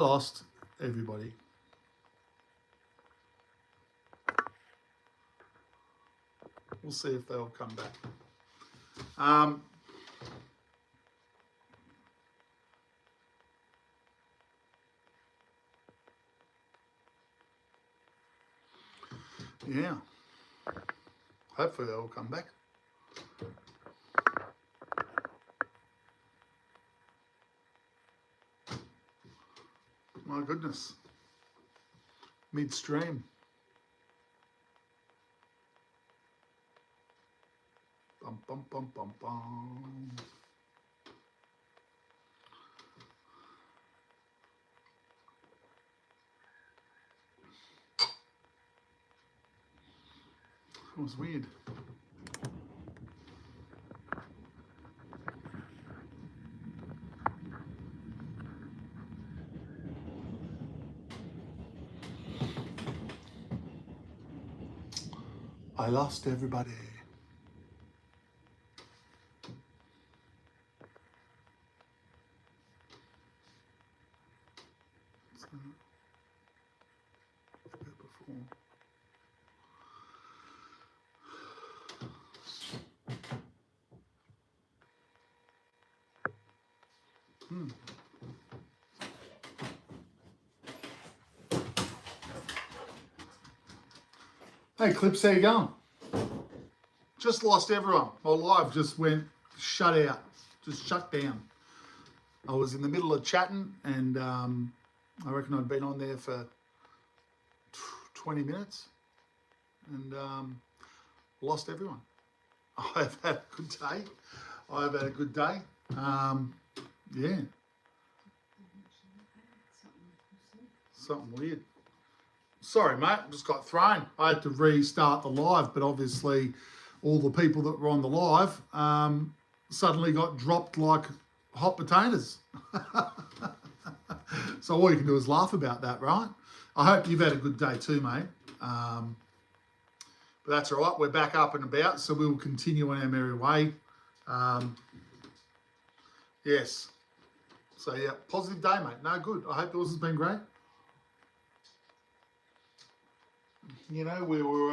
Lost everybody. We'll see if they'll come back. Yeah. Hopefully they'll come back. My goodness. Midstream. Bum, bum, bum, bum, bum. It was weird. I lost everybody. Hey Clips, how you going? Just lost everyone. My live just went shut out, just shut down. I was in the middle of chatting and I reckon I'd been on there for 20 minutes and lost everyone. I've had a good day. I've had a good day. Yeah. Something weird. Sorry, mate, just got thrown. I had to restart the live, but obviously all the people that were on the live suddenly got dropped like hot potatoes. So all you can do is laugh about that, right? I hope you've had a good day too, mate. But that's all right. We're back up and about, so we'll continue on our merry way. Yes. So, yeah, positive day, mate. No, good. I hope yours has been great. You know, we were,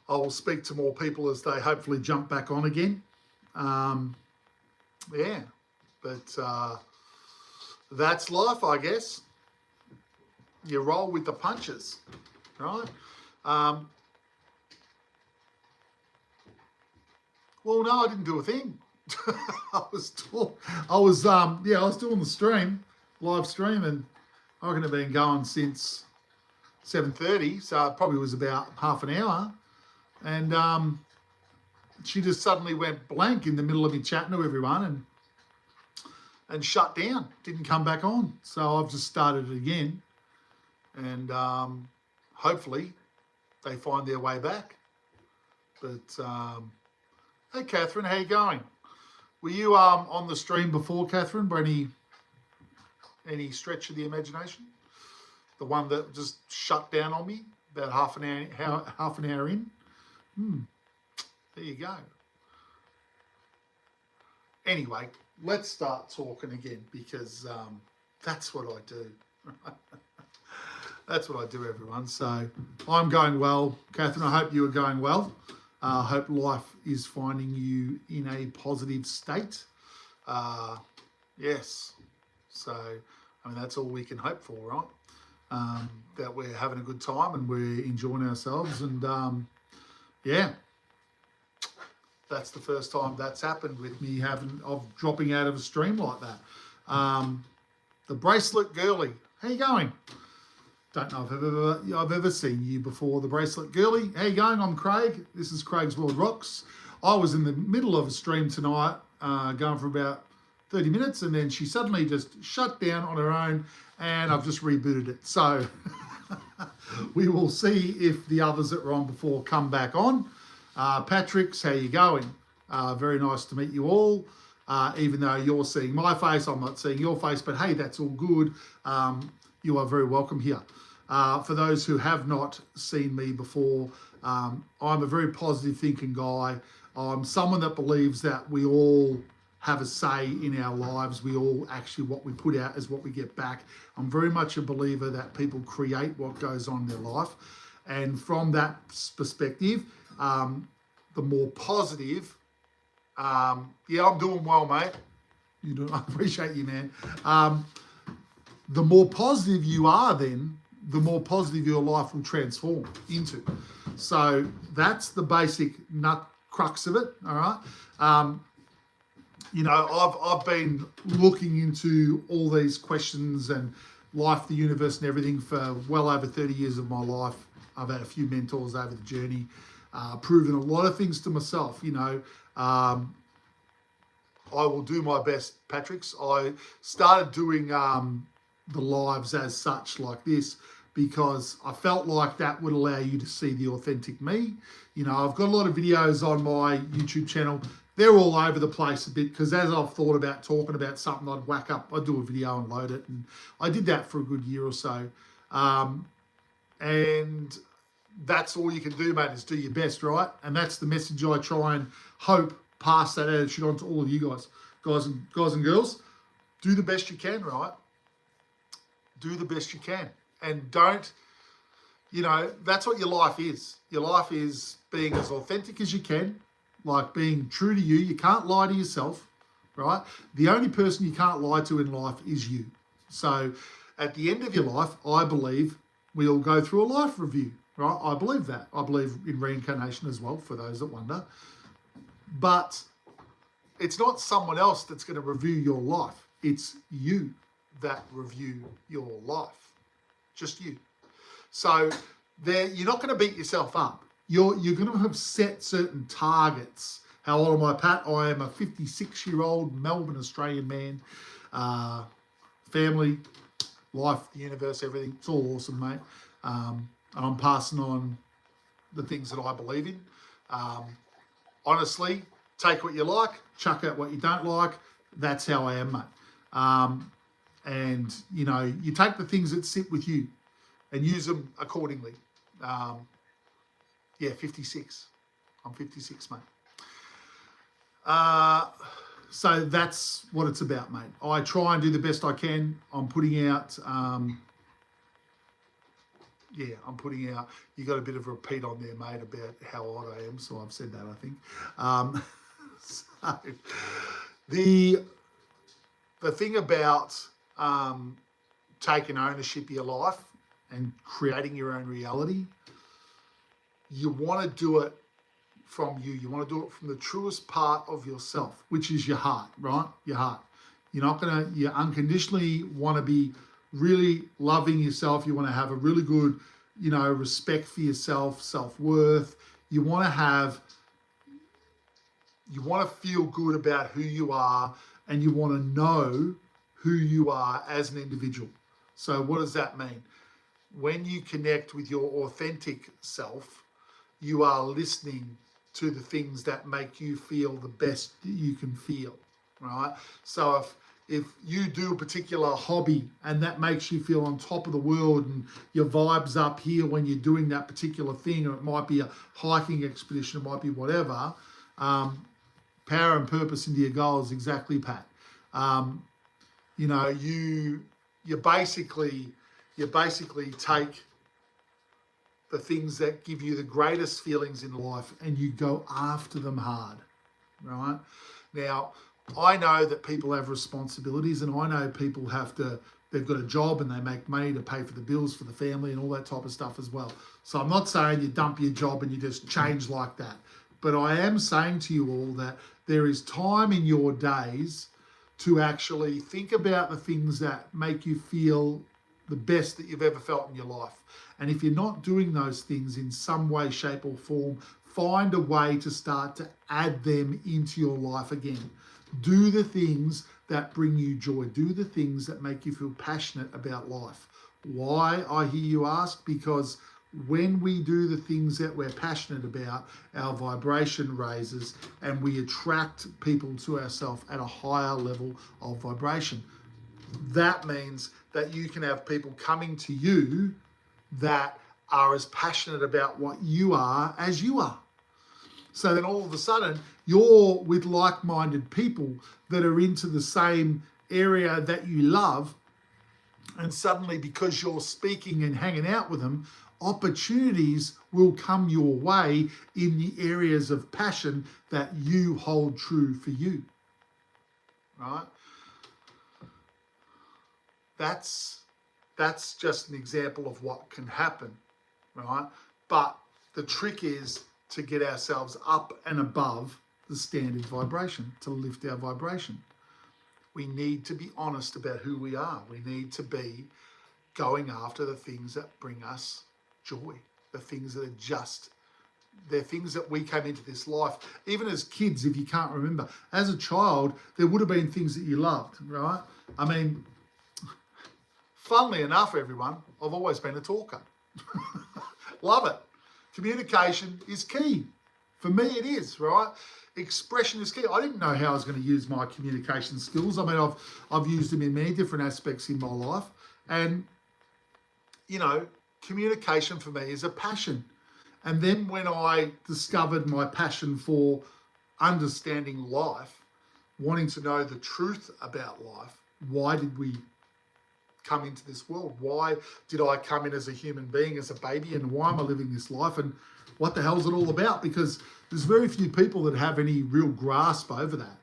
I will speak to more people as they hopefully jump back on again. Yeah, but that's life, I guess. You roll with the punches, right? Well, no, I didn't do a thing. I was doing the stream, live stream, and I reckon I've been going since 7:30, so it probably was about half an hour. And she just suddenly went blank in the middle of me chatting to everyone and shut down, didn't come back on. So I've just started it again. And hopefully they find their way back. But, hey, Catherine, how you going? Were you on the stream before, Catherine, by any stretch of the imagination? The one that just shut down on me about half an hour in? There you go. Anyway, let's start talking again because that's what I do. That's what I do, everyone. So I'm going well. Catherine, I hope you are going well. I hope life is finding you in a positive state. Yes. So, I mean, that's all we can hope for, right? That we're having a good time and we're enjoying ourselves. And, yeah, that's the first time that's happened with me of dropping out of a stream like that. The Bracelet Girly, how you going? Don't know if I've ever seen you before, the Bracelet Girly. How you going? I'm Craig. This is Craigsworldrocks. I was in the middle of a stream tonight, going for about 30 minutes, and then she suddenly just shut down on her own, and I've just rebooted it. So we will see if the others that were on before come back on. Patrick's, how you going? Very nice to meet you all. Even though you're seeing my face, I'm not seeing your face, but hey, that's all good. You are very welcome here. For those who have not seen me before, I'm a very positive thinking guy. I'm someone that believes that we all have a say in our lives. We all actually, what we put out is what we get back. I'm very much a believer that people create what goes on in their life. And from that perspective, the more positive, yeah, I'm doing well, mate. You do, I appreciate you, man. The more positive you are, then the more positive your life will transform into. So that's the basic nut crux of it. All right. You know, I've been looking into all these questions and life, the universe, and everything for well over 30 years of my life. I've had a few mentors over the journey, proven a lot of things to myself. You know, I will do my best, Patrick's. I started doing the lives as such like this because I felt like that would allow you to see the authentic me. You know, I've got a lot of videos on my YouTube channel. They're all over the place a bit because as I've thought about talking about something, I'd whack up, I'd do a video and load it. And I did that for a good year or so. And that's all you can do, mate, is do your best, right? And that's the message I try and hope pass that attitude on to all of you guys and girls. Do the best you can, right? Do the best you can. And don't, you know, that's what your life is. Your life is being as authentic as you can, like being true to you. You can't lie to yourself, right? The only person you can't lie to in life is you. So at the end of your life, I believe we all go through a life review, right? I believe that. I believe in reincarnation as well, for those that wonder. But it's not someone else that's going to review your life. It's you that review your life. Just you. So there, you're not going to beat yourself up. You're going to have set certain targets. How old am I, Pat? I am a 56-year-old Melbourne Australian man. Family, life, the universe, everything. It's all awesome, mate. And I'm passing on the things that I believe in. Honestly, take what you like, chuck out what you don't like. That's how I am, mate. And, you know, you take the things that sit with you and use them accordingly. Yeah, 56. I'm 56, mate. So that's what it's about, mate. I try and do the best I can. I'm putting out, you got a bit of a repeat on there, mate, about how old I am. So I've said that, I think. So the thing about taking ownership of your life and creating your own reality, you want to do it from you. You want to do it from the truest part of yourself, which is your heart, right? Your heart. You're not going to, you unconditionally want to be really loving yourself. You want to have a really good, you know, respect for yourself, self-worth. You want to feel good about who you are, and you want to know who you are as an individual. So what does that mean? When you connect with your authentic self, you are listening to the things that make you feel the best that you can feel, right? So if you do a particular hobby and that makes you feel on top of the world and your vibe's up here when you're doing that particular thing, or it might be a hiking expedition, it might be whatever, power and purpose into your goals, exactly, Pat. You know, you basically take the things that give you the greatest feelings in life and you go after them hard, right? Now, I know that people have responsibilities, and I know people they've got a job and they make money to pay for the bills for the family and all that type of stuff as well. So I'm not saying you dump your job and you just change like that. But I am saying to you all that there is time in your days to actually think about the things that make you feel the best that you've ever felt in your life. And if you're not doing those things in some way, shape or form, find a way to start to add them into your life again. Do the things that bring you joy. Do the things that make you feel passionate about life. Why, I hear you ask? Because when we do the things that we're passionate about, our vibration raises and we attract people to ourselves at a higher level of vibration. That means that you can have people coming to you that are as passionate about what you are as you are. So then all of a sudden, you're with like-minded people that are into the same area that you love. And suddenly, because you're speaking and hanging out with them, opportunities will come your way in the areas of passion that you hold true for you. Right? That's just an example of what can happen, right? But the trick is to get ourselves up and above the standard vibration, to lift our vibration. We need to be honest about who we are. We need to be going after the things that bring us joy, the things that are just, they're things that we came into this life. Even as kids, if you can't remember, as a child, there would have been things that you loved, right? I mean, funnily enough, everyone, I've always been a talker. Love it. Communication is key. For me, it is, right? Expression is key. I didn't know how I was going to use my communication skills. I mean, I've used them in many different aspects in my life. And, you know, communication for me is a passion. And then when I discovered my passion for understanding life, wanting to know the truth about life, why did we come into this world? Why did I come in as a human being, as a baby, and why am I living this life? And what the hell is it all about? Because there's very few people that have any real grasp over that.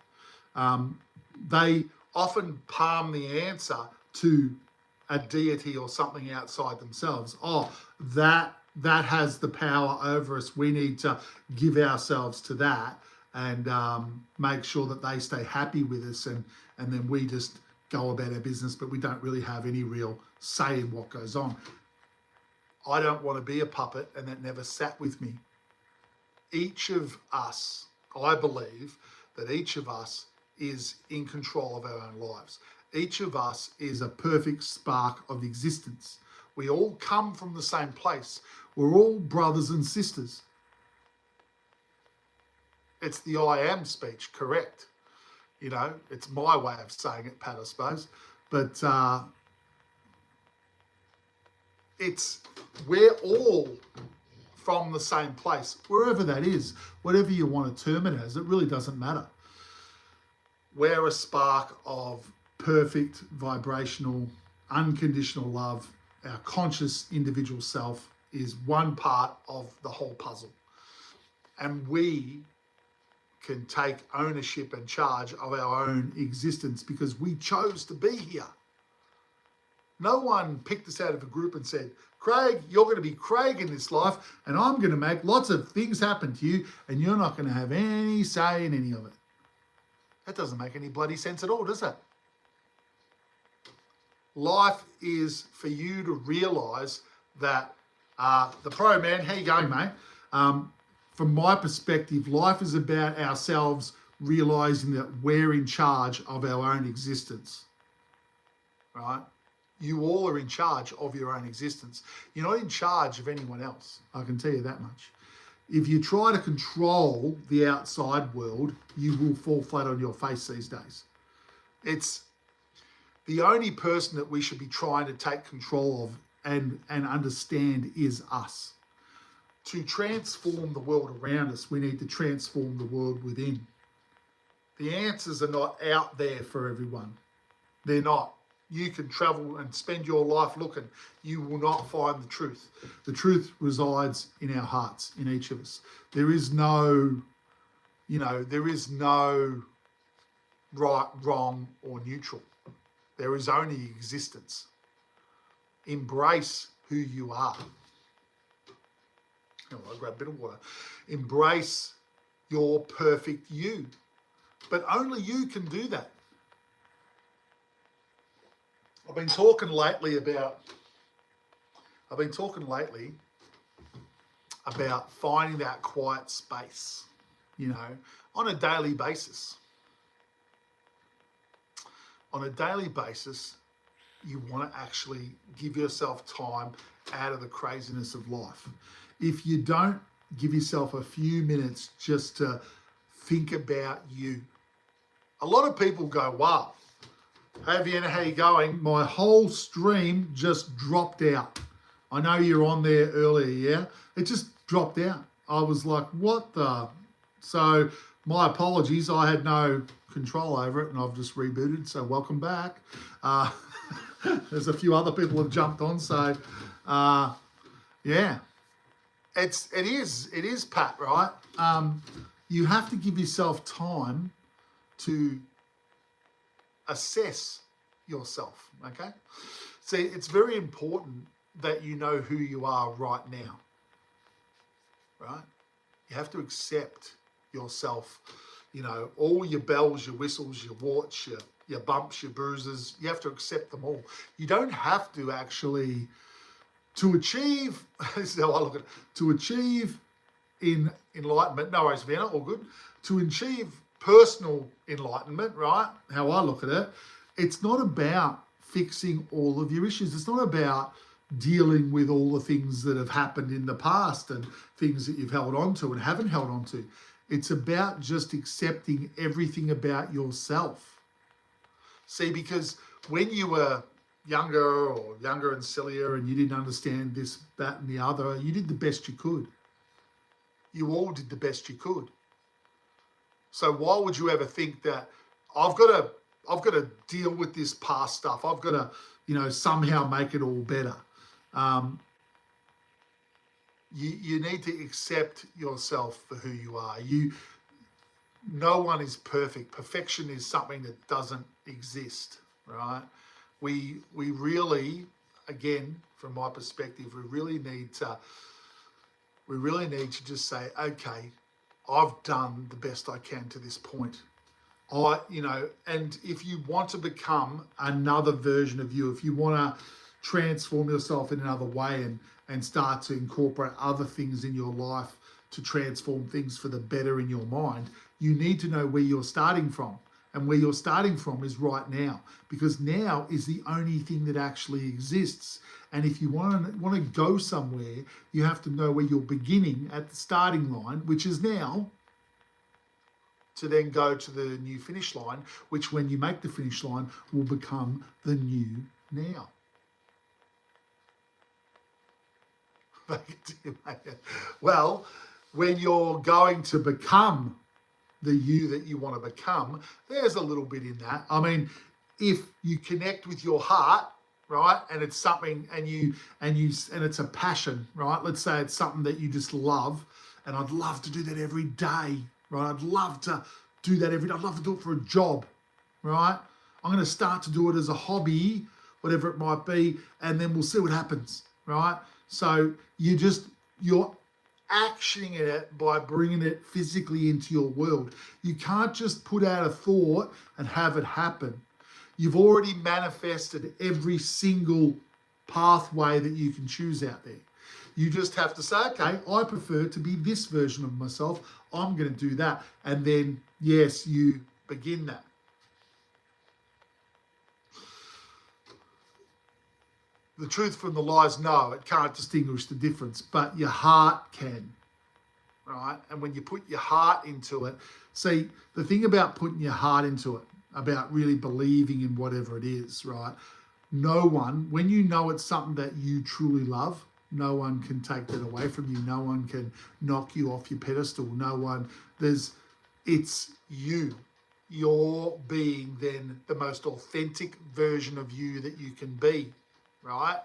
They often palm the answer to a deity or something outside themselves. Oh, that has the power over us. We need to give ourselves to that and make sure that they stay happy with us, and then we just go about our business, but we don't really have any real say in what goes on. I don't want to be a puppet, and that never sat with me. Each of us, I believe that each of us is in control of our own lives. Each of us is a perfect spark of existence. We all come from the same place. We're all brothers and sisters. It's the I am speech, correct? You know, it's my way of saying it, Pat, I suppose. But we're all from the same place, wherever that is, whatever you want to term it as, it really doesn't matter. We're a spark of perfect, vibrational, unconditional love. Our conscious individual self is one part of the whole puzzle. And we can take ownership and charge of our own existence because we chose to be here. No one picked us out of a group and said, Craig, you're going to be Craig in this life, and I'm going to make lots of things happen to you, and you're not going to have any say in any of it. That doesn't make any bloody sense at all, does it? Life is for you to realise that the pro man, how you going, mate? From my perspective, life is about ourselves realising that we're in charge of our own existence, right? You all are in charge of your own existence. You're not in charge of anyone else. I can tell you that much. If you try to control the outside world, you will fall flat on your face these days. It's the only person that we should be trying to take control of and understand is us. To transform the world around us, we need to transform the world within. The answers are not out there for everyone. They're not. You can travel and spend your life looking. You will not find the truth. The truth resides in our hearts, in each of us. There is no, there is no right, wrong, or neutral. There is only existence. Embrace who you are. Oh, I'll grab a bit of water. Embrace your perfect you. But only you can do that. I've been talking lately about finding that quiet space, on a daily basis. On a daily basis, you want to actually give yourself time out of the craziness of life. If you don't give yourself a few minutes just to think about you, a lot of people go, wow, hey Vienna, how you going? My whole stream just dropped out. I know you're on there earlier, yeah? It just dropped out. I was like, what the? So my apologies. I had no control over it, and I've just rebooted. So welcome back. There's a few other people have jumped on. So yeah, it is Pat, right? You have to give yourself time to assess yourself. Okay, see, it's very important that you know who you are right now. Right? You have to accept yourself, all your bells, your whistles, your warts, your bumps, your bruises. You have to accept them all. You don't have to actually, to achieve, this is how I look at it, to achieve in enlightenment, no worries, Vienna, all good, to achieve personal enlightenment, right, how I look at it, it's not about fixing all of your issues. It's not about dealing with all the things that have happened in the past and things that you've held on to and haven't held on to. It's about just accepting everything about yourself. See, because when you were younger and sillier and you didn't understand this, that and the other, you did the best you could. You all did the best you could. So why would you ever think that I've got to deal with this past stuff? I've got to, somehow make it all better. You need to accept yourself for who you are. No one is perfect. Perfection is something that doesn't exist, right? We really, again, from my perspective, we really need to just say, okay, I've done the best I can to this point. And if you want to become another version of you, if you want to transform yourself in another way and start to incorporate other things in your life to transform things for the better in your mind, you need to know where you're starting from. And where you're starting from is right now, because now is the only thing that actually exists. And if you want to go somewhere, you have to know where you're beginning at the starting line, which is now, to then go to the new finish line, which when you make the finish line will become the new now. Well, when you're going to become the you that you want to become, there's a little bit in that. I mean, if you connect with your heart, right, and it's something, and it's a passion, right? Let's say it's something that you just love, and I'd love to do that every day, right? I'd love to do that every day. I'd love to do it for a job, right? I'm going to start to do it as a hobby, whatever it might be, and then we'll see what happens, right? So you're actioning it by bringing it physically into your world. You can't just put out a thought and have it happen. You've already manifested every single pathway that you can choose out there. You just have to say, okay, I prefer to be this version of myself. I'm going to do that. And then, yes, you begin that. The truth from the lies, no, it can't distinguish the difference, but your heart can, right? And when you put your heart into it, see, the thing about putting your heart into it, about really believing in whatever it is, right? No one, when you know it's something that you truly love, no one can take that away from you. No one can knock you off your pedestal. It's you. You're being then the most authentic version of you that you can be, right?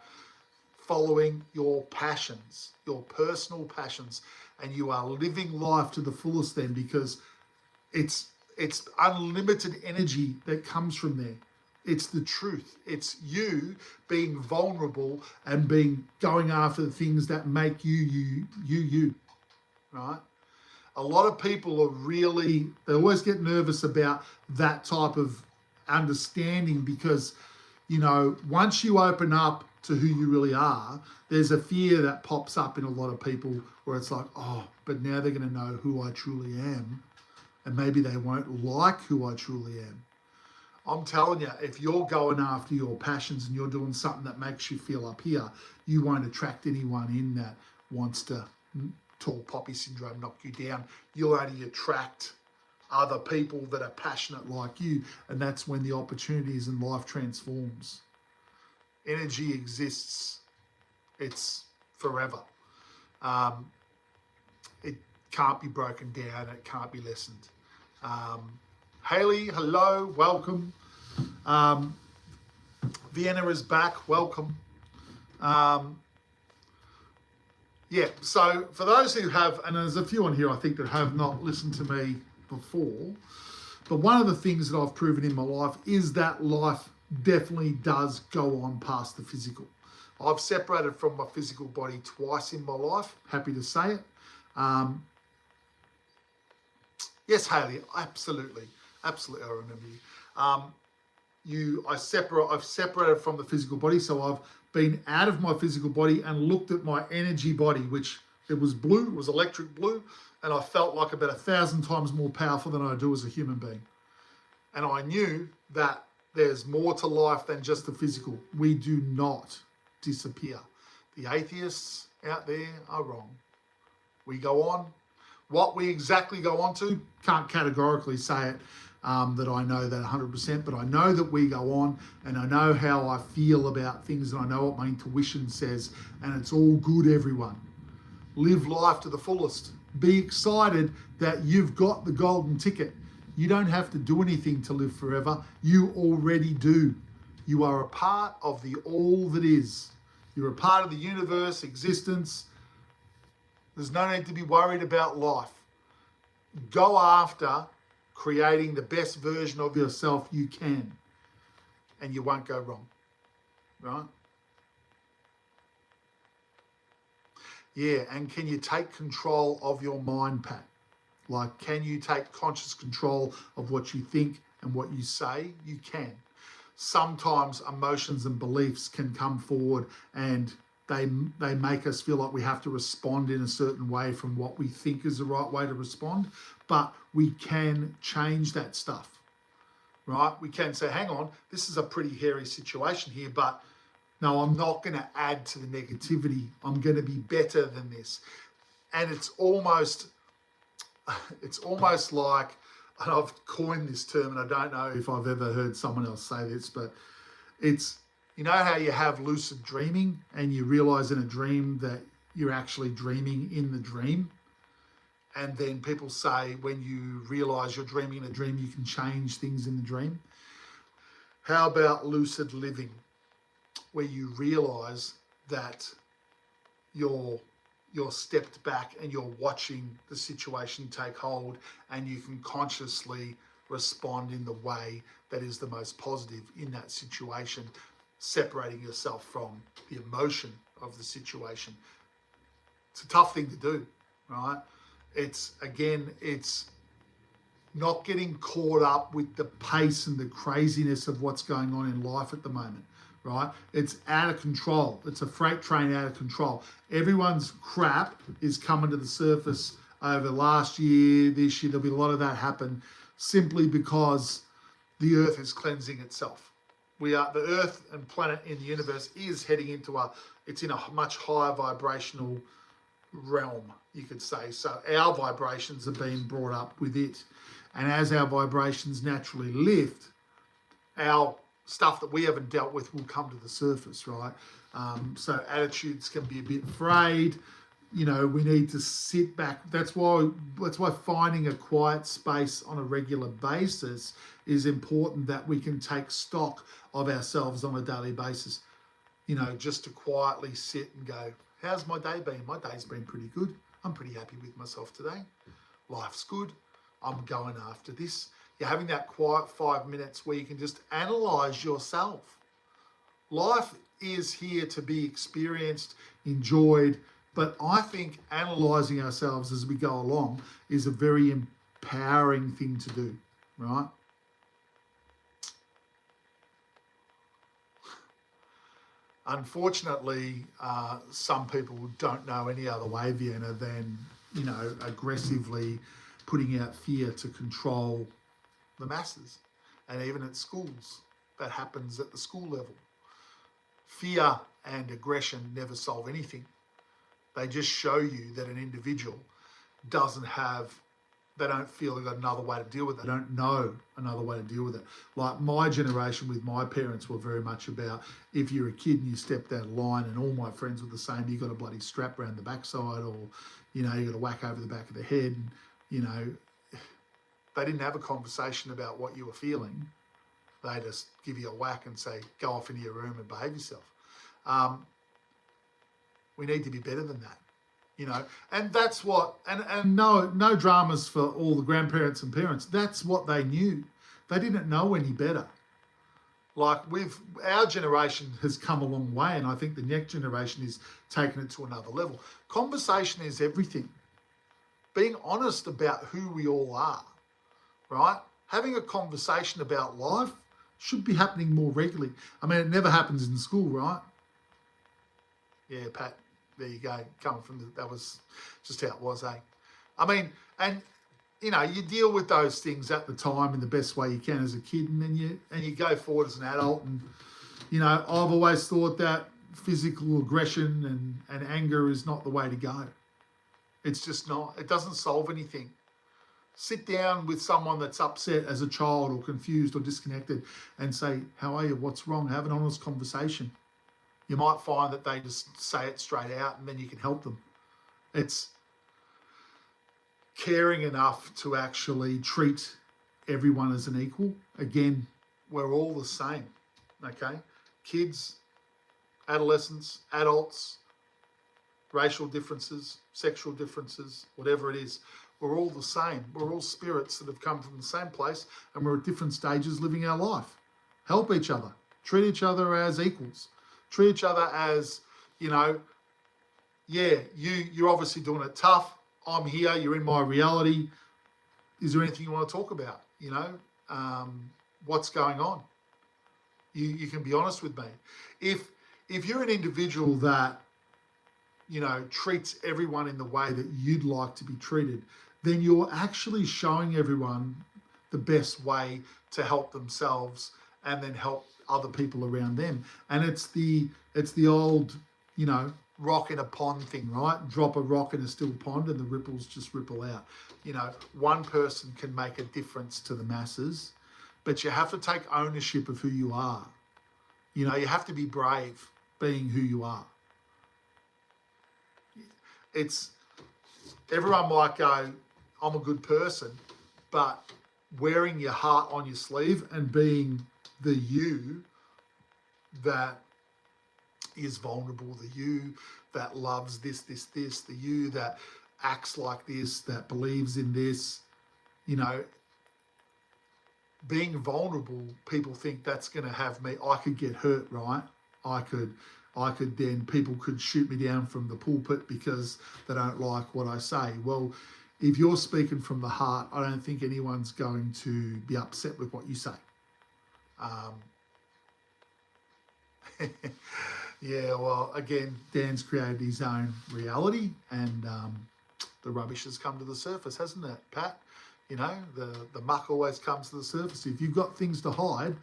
Following your passions, your personal passions, and you are living life to the fullest then, because it's unlimited energy that comes from there. It's the truth. It's you being vulnerable and going after the things that make you, right? A lot of people they always get nervous about that type of understanding, because, once you open up to who you really are, there's a fear that pops up in a lot of people where it's like, oh, but now they're going to know who I truly am, and maybe they won't like who I truly am. I'm telling you, if you're going after your passions and you're doing something that makes you feel up here, you won't attract anyone in that wants to, tall poppy syndrome, knock you down. You'll only attract other people that are passionate like you, and that's when the opportunities in life transforms. Energy exists. It's forever. It can't be broken down, it can't be lessened. Haley, hello, welcome. Vienna is back, welcome. Yeah, so for those who have, and there's a few on here I think that have not listened to me before, but one of the things that I've proven in my life is that life definitely does go on past the physical. I've separated from my physical body twice in my life, happy to say it. Yes, Haley, absolutely, I remember you. I've separated from the physical body, so I've been out of my physical body and looked at my energy body, which it was blue, it was electric blue, and I felt like about 1,000 times more powerful than I do as a human being. And I knew that there's more to life than just the physical. We do not disappear. The atheists out there are wrong. We go on. What we exactly go on to, can't categorically say it, that I know that 100%, but I know that we go on, and I know how I feel about things, and I know what my intuition says, and it's all good, everyone. Live life to the fullest. Be excited that you've got the golden ticket. You don't have to do anything to live forever. You already do. You are a part of the all that is. You're a part of the universe, existence. There's no need to be worried about life. Go after creating the best version of yourself you can, and you won't go wrong, right? Yeah, and can you take control of your mind, Pat? Like, can you take conscious control of what you think and what you say? You can. Sometimes emotions and beliefs can come forward and they make us feel like we have to respond in a certain way from what we think is the right way to respond, but we can change that stuff, right? We can say, hang on, this is a pretty hairy situation here, but no, I'm not going to add to the negativity. I'm going to be better than this. And it's almost like, and I've coined this term, and I don't know if I've ever heard someone else say this, but it's, you know how you have lucid dreaming and you realize in a dream that you're actually dreaming in the dream? And then people say when you realize you're dreaming in a dream, you can change things in the dream. How about lucid living, where you realize that you're stepped back and you're watching the situation take hold, and you can consciously respond in the way that is the most positive in that situation, separating yourself from the emotion of the situation. It's a tough thing to do, right? It's not getting caught up with the pace and the craziness of what's going on in life at the moment, right? It's out of control. It's a freight train out of control. Everyone's crap is coming to the surface over last year, this year. There'll be a lot of that happen simply because the earth is cleansing itself. The earth and planet in the universe is heading into it's in a much higher vibrational realm, you could say. So our vibrations are being brought up with it. And as our vibrations naturally lift, our stuff that we haven't dealt with will come to the surface, right? So attitudes can be a bit frayed. You know, we need to sit back. That's why finding a quiet space on a regular basis is important, that we can take stock of ourselves on a daily basis. You know, just to quietly sit and go, how's my day been? My day's been pretty good. I'm pretty happy with myself today. Life's good. I'm going after this. You're having that quiet 5 minutes where you can just analyze yourself. Life is here to be experienced, enjoyed, but I think analysing ourselves as we go along is a very empowering thing to do, right? Unfortunately, some people don't know any other way, Vienna, than, you know, aggressively putting out fear to control the masses. And even at schools, that happens at the school level. Fear and aggression never solve anything. They just show you that an individual doesn't have they don't feel they've got another way to deal with it. They don't know another way to deal with it. Like my generation with my parents were very much about, if you're a kid and you stepped out of line, and all my friends were the same, you got a bloody strap around the backside, or, you know, you got a whack over the back of the head. And, you know, they didn't have a conversation about what you were feeling. They just give you a whack and say, go off into your room and behave yourself. We need to be better than that. You know, and that's what, and no dramas for all the grandparents and parents. That's what they knew. They didn't know any better. Like our generation has come a long way, and I think the next generation is taking it to another level. Conversation is everything. Being honest about who we all are, right? Having a conversation about life should be happening more regularly. I mean, it never happens in school, right? Yeah, Pat. There you go, coming from that was just how it was, eh? I mean, and you know, you deal with those things at the time in the best way you can as a kid, and then you go forward as an adult. And you know, I've always thought that physical aggression and anger is not the way to go. It's just not. It doesn't solve anything. Sit down with someone that's upset as a child or confused or disconnected and say, how are you? What's wrong? Have an honest conversation. You might find that they just say it straight out, and then you can help them. It's caring enough to actually treat everyone as an equal. Again, we're all the same, okay? Kids, adolescents, adults, racial differences, sexual differences, whatever it is, we're all the same. We're all spirits that have come from the same place, and we're at different stages living our life. Help each other. Treat each other as equals. Treat each other as, you know, yeah, you're obviously doing it tough. I'm here. You're in my reality. Is there anything you want to talk about? You know, what's going on? You can be honest with me. If you're an individual that, you know, treats everyone in the way that you'd like to be treated, then you're actually showing everyone the best way to help themselves and then help other people around them. And it's the old, you know, rock in a pond thing, right? Drop a rock in a still pond and the ripples just ripple out. You know, one person can make a difference to the masses, but you have to take ownership of who you are. You know, you have to be brave being who you are. It's, everyone might go, I'm a good person, but wearing your heart on your sleeve and being the you that is vulnerable, the you that loves this, the you that acts like this, that believes in this, you know, being vulnerable, people think that's going to have me, I could get hurt, right? I could then, people could shoot me down from the pulpit because they don't like what I say. Well, if you're speaking from the heart, I don't think anyone's going to be upset with what you say. Yeah, well, again, Dan's created his own reality, and the rubbish has come to the surface, hasn't it, Pat? You know, the muck always comes to the surface. If you've got things to hide,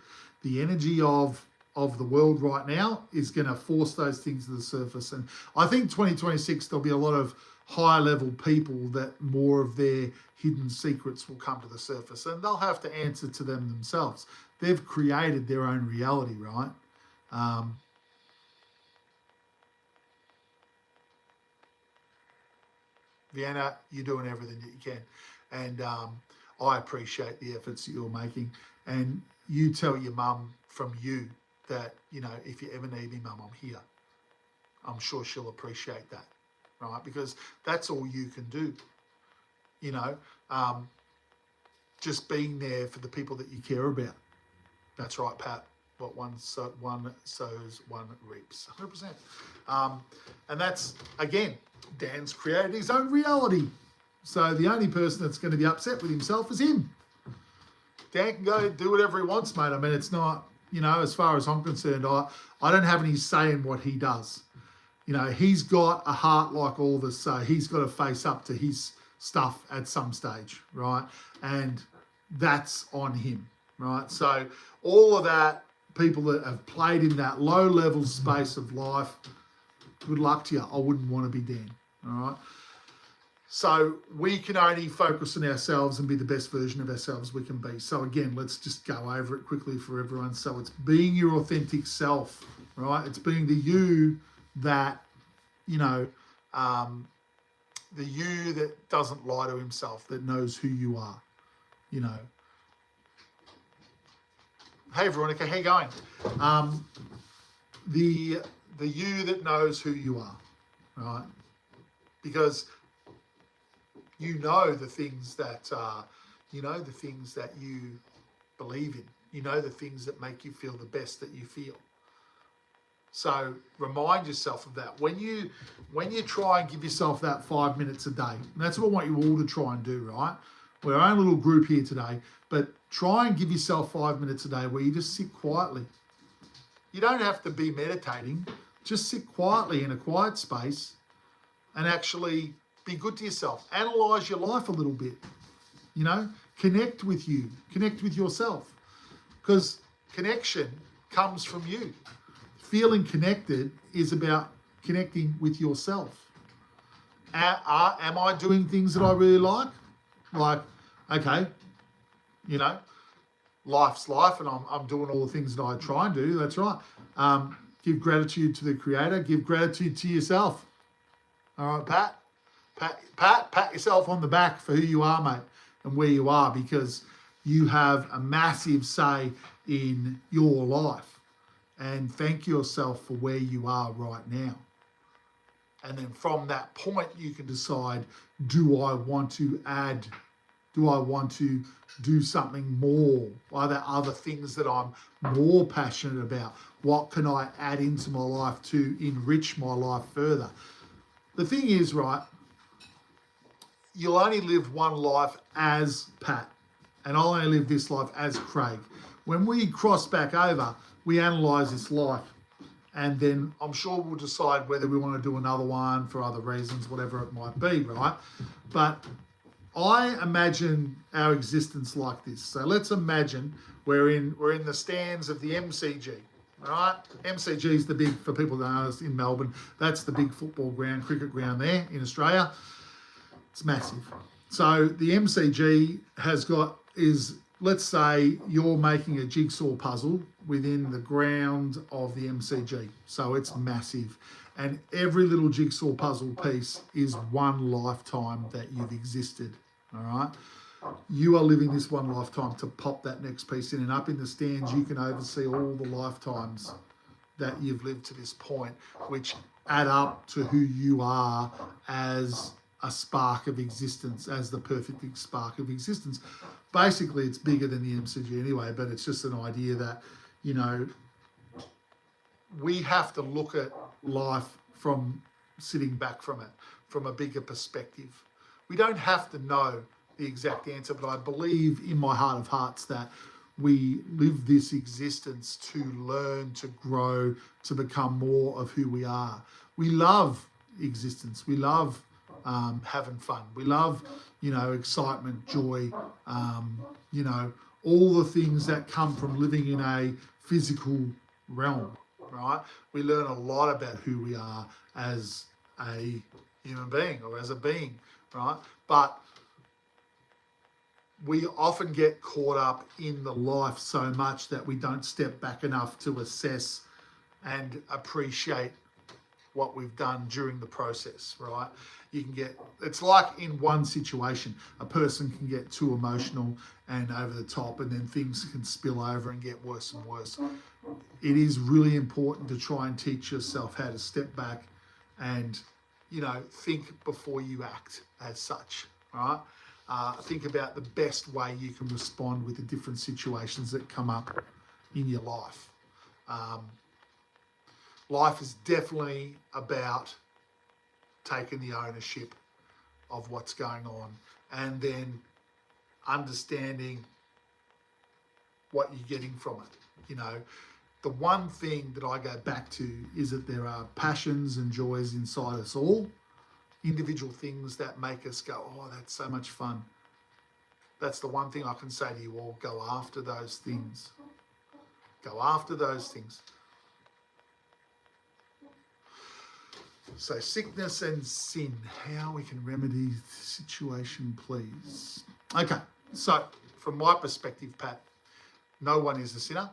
the energy of the world right now is going to force those things to the surface. And I think 2026, there'll be a lot of high level people that more of their hidden secrets will come to the surface, and they'll have to answer to them themselves. They've created their own reality, right? Vienna, you're doing everything that you can. And I appreciate the efforts that you're making. And you tell your mum from you that, you know, if you ever need me, mum, I'm here. I'm sure she'll appreciate that, right? Because that's all you can do, you know, just being there for the people that you care about. That's right, Pat. What one sows, one reaps. 100%. And that's, again, Dan's created his own reality. So the only person that's going to be upset with himself is him. Dan can go do whatever he wants, mate. I mean, it's not, you know, as far as I'm concerned, I don't have any say in what he does. You know, he's got a heart like all of us, so he's got to face up to his stuff at some stage, right? And that's on him, right? So all of that, people that have played in that low-level space of life, good luck to you. I wouldn't want to be Dan, all right? So we can only focus on ourselves and be the best version of ourselves we can be. So again, let's just go over it quickly for everyone. So it's being your authentic self, right? It's being the you that, you know, the you that doesn't lie to himself, that knows who you are, you know. Hey, Veronica, how you going? The you that knows who you are, right? Because you know the things that the things that you believe in. You know the things that make you feel the best that you feel. So remind yourself of that. When you try and give yourself that 5 minutes a day, and that's what I want you all to try and do, right? We're our own little group here today, but try and give yourself 5 minutes a day where you just sit quietly. You don't have to be meditating. Just sit quietly in a quiet space and actually be good to yourself. Analyze your life a little bit. You know, connect with you. Connect with yourself. Because connection comes from you. Feeling connected is about connecting with yourself. Am I doing things that I really like? Like, okay, you know, life's life and I'm doing all the things that I try and do. That's right. Give gratitude to the Creator. Give gratitude to yourself. All right, Pat? Pat yourself on the back for who you are, mate, and where you are, because you have a massive say in your life. And thank yourself for where you are right now. And then from that point, you can decide, do I want to add? Do I want to do something more? Are there other things that I'm more passionate about? What can I add into my life to enrich my life further? The thing is, right, you'll only live one life as Pat, and I'll only live this life as Craig. When we cross back over, we analyse this life, and then I'm sure we'll decide whether we want to do another one for other reasons, whatever it might be, right? But I imagine our existence like this. So let's imagine we're in the stands of the MCG. All right, MCG is the big, for people that know us in Melbourne, that's the big football ground, cricket ground there in Australia. It's massive. So the MCG is, let's say you're making a jigsaw puzzle within the ground of the MCG. So it's massive. And every little jigsaw puzzle piece is one lifetime that you've existed. All right. You are living this one lifetime to pop that next piece in, and up in the stands you can oversee all the lifetimes that you've lived to this point, which add up to who you are as a spark of existence, as the perfect spark of existence. Basically, it's bigger than the MCG anyway, but it's just an idea that, you know, we have to look at life from sitting back from it, from a bigger perspective. We don't have to know the exact answer, but I believe in my heart of hearts that we live this existence to learn, to grow, to become more of who we are. We love existence. We love having fun. We love, you know, excitement, joy, you know, all the things that come from living in a physical realm, right? We learn a lot about who we are as a human being or as a being, right? But we often get caught up in the life so much that we don't step back enough to assess and appreciate what we've done during the process, right? It's like in one situation, a person can get too emotional and over the top, and then things can spill over and get worse and worse. It is really important to try and teach yourself how to step back and, you know, think before you act as such, right? Think about the best way you can respond with the different situations that come up in your life. Life is definitely about taking the ownership of what's going on and then understanding what you're getting from it. You know, the one thing that I go back to is that there are passions and joys inside us all, individual things that make us go, oh, that's so much fun. That's the one thing I can say to you all, go after those things. Go after those things. So sickness and sin, how we can remedy the situation, please. Okay, so from my perspective, Pat, no one is a sinner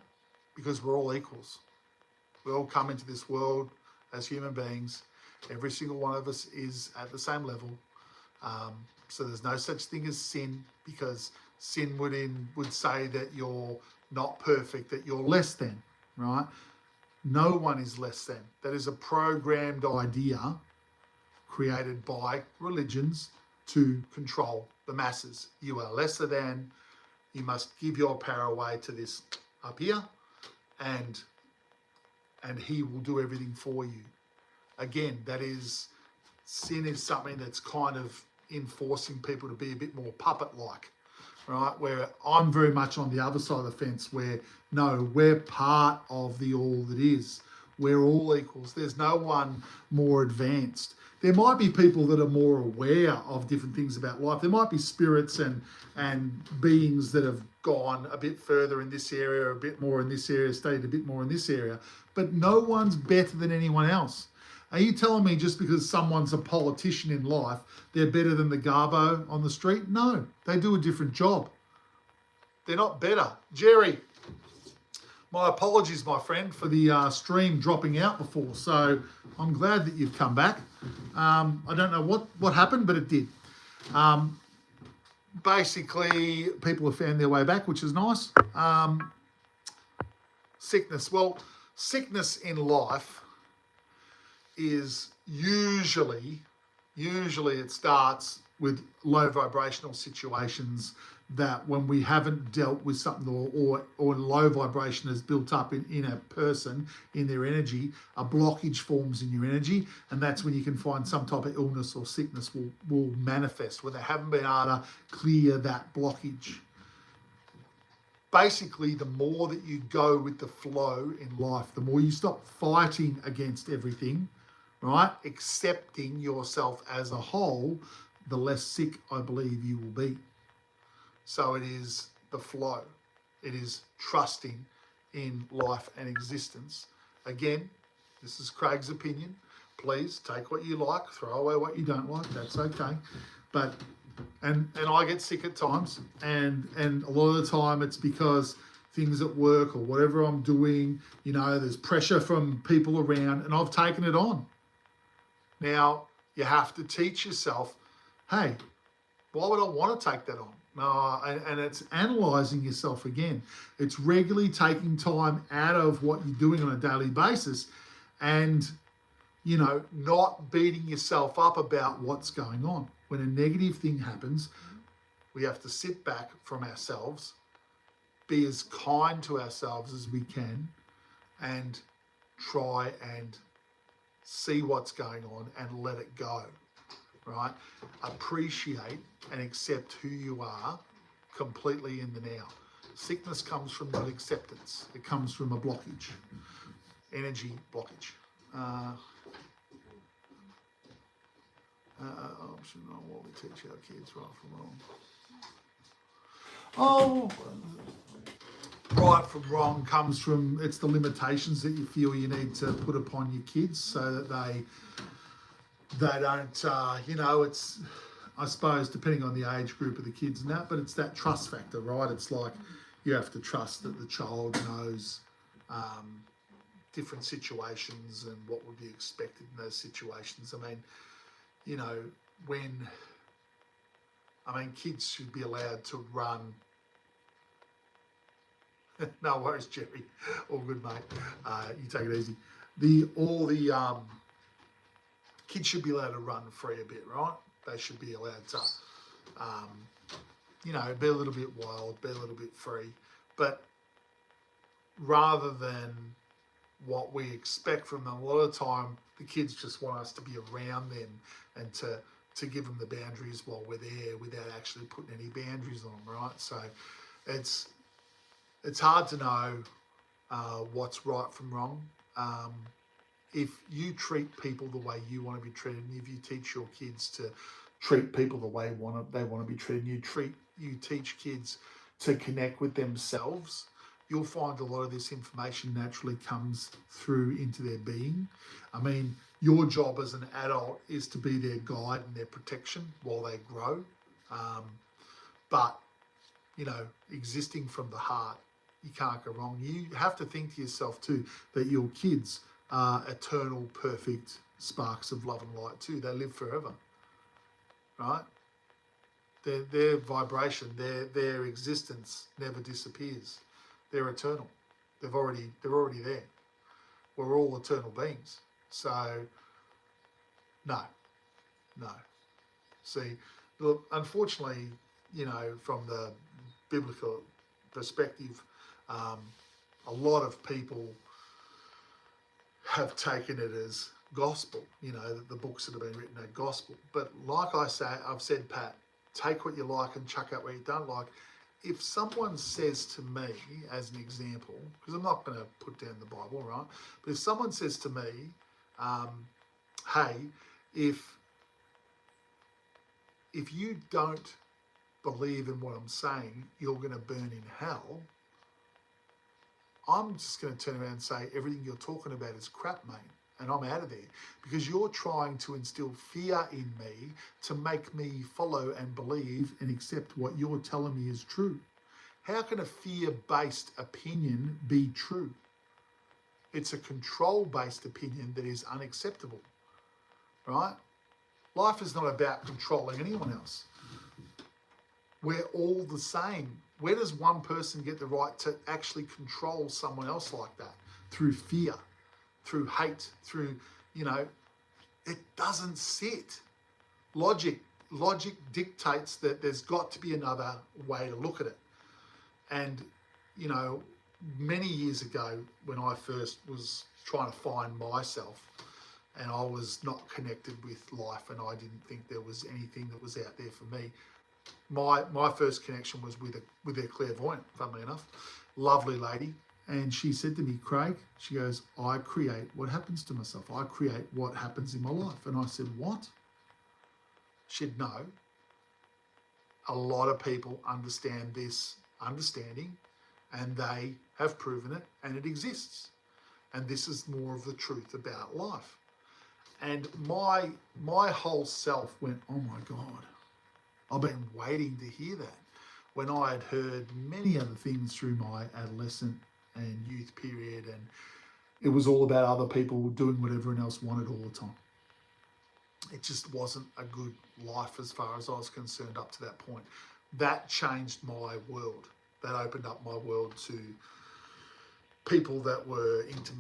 because we're all equals. We all come into this world as human beings. Every single one of us is at the same level. So there's no such thing as sin, because sin would say that you're not perfect, that you're less than, right? No one is less than. That is a programmed idea created by religions to control the masses. You are lesser than, you must give your power away to this up here, and he will do everything for you. Again, that is, sin is something that's kind of enforcing people to be a bit more puppet-like, right? Where I'm very much on the other side of the fence, where no, we're part of the all that is. We're all equals. There's no one more advanced. There might be people that are more aware of different things about life. There might be spirits and beings that have gone a bit further in this area, a bit more in this area, studied a bit more in this area, but no one's better than anyone else. Are you telling me just because someone's a politician in life, they're better than the garbo on the street? No, they do a different job. They're not better. Jerry, my apologies, my friend, for the stream dropping out before. So I'm glad that you've come back. I don't know what happened, but it did. Basically, people have found their way back, which is nice. Sickness. Well, sickness in life is usually it starts with low vibrational situations, that when we haven't dealt with something, or low vibration has built up in a person, in their energy, a blockage forms in your energy, and that's when you can find some type of illness or sickness will manifest, when they haven't been able to clear that blockage. Basically, the more that you go with the flow in life, the more you stop fighting against everything, right? Accepting yourself as a whole, the less sick I believe you will be. So it is the flow. It is trusting in life and existence. Again, this is Craig's opinion. Please take what you like, throw away what you don't like. That's okay. But and I get sick at times, and a lot of the time it's because things at work or whatever I'm doing, there's pressure from people around, and I've taken it on. Now, you have to teach yourself, hey, why would I want to take that on? And it's analysing yourself again. It's regularly taking time out of what you're doing on a daily basis and, not beating yourself up about what's going on. When a negative thing happens, we have to sit back from ourselves, be as kind to ourselves as we can, and try and see what's going on and let it go, right? Appreciate and accept who you are completely in the now. Sickness comes from not acceptance. It comes from a blockage, energy blockage. Option on what we teach our kids, right from wrong. Right from wrong comes from, it's the limitations that you feel you need to put upon your kids so that they don't, it's, I suppose, depending on the age group of the kids and that, but it's that trust factor, right? It's like you have to trust that the child knows different situations and what would be expected in those situations. Kids should be allowed to run. No worries, Jerry. All good, mate. You take it easy. Kids should be allowed to run free a bit, right? They should be allowed to, be a little bit wild, be a little bit free. But rather than what we expect from them, a lot of the time the kids just want us to be around them and to give them the boundaries while we're there without actually putting any boundaries on them, right? So it's hard to know what's right from wrong. If you treat people the way you want to be treated, and if you teach your kids to treat people the way they want to be treated, you teach kids to connect with themselves, you'll find a lot of this information naturally comes through into their being. I mean, your job as an adult is to be their guide and their protection while they grow. But, you know, existing from the heart, you can't go wrong. You have to think to yourself too that your kids are eternal, perfect sparks of love and light too. They live forever, right? Their vibration, their existence never disappears. They're eternal. They're already there. We're all eternal beings. So, no. See, look, unfortunately, you know, from the biblical perspective, a lot of people have taken it as gospel, you know, that the books that have been written are gospel. But like I say, I've said, Pat, take what you like and chuck out what you don't like. If someone says to me, as an example, because I'm not going to put down the Bible, right? But if someone says to me, hey, if you don't believe in what I'm saying, you're going to burn in hell, I'm just going to turn around and say, everything you're talking about is crap, mate. And I'm out of there, because you're trying to instill fear in me to make me follow and believe and accept what you're telling me is true. How can a fear-based opinion be true? It's a control-based opinion that is unacceptable, right? Life is not about controlling anyone else. We're all the same. Where does one person get the right to actually control someone else like that? Through fear, through hate, through, you know, it doesn't sit. Logic dictates that there's got to be another way to look at it. And, you know, many years ago when I first was trying to find myself and I was not connected with life and I didn't think there was anything that was out there for me, my first connection was with a clairvoyant, funnily enough, lovely lady. And she said to me, Craig, she goes, I create what happens to myself. I create what happens in my life. And I said, what? She'd know. A lot of people understand this understanding and they have proven it and it exists. And this is more of the truth about life. And my whole self went, oh my God, I've been waiting to hear that. When I had heard many other things through my adolescent and youth period, and it was all about other people doing what everyone else wanted all the time. It just wasn't a good life as far as I was concerned up to that point. That changed my world. That opened up my world to people that were into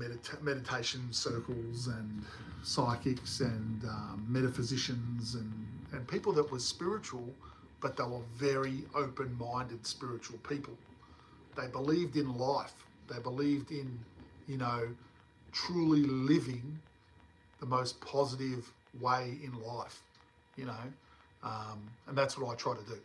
meditation circles and psychics and metaphysicians and people that were spiritual, but they were very open-minded spiritual people. They believed in life. They believed in, you know, truly living the most positive way in life, you know, and that's what I try to do.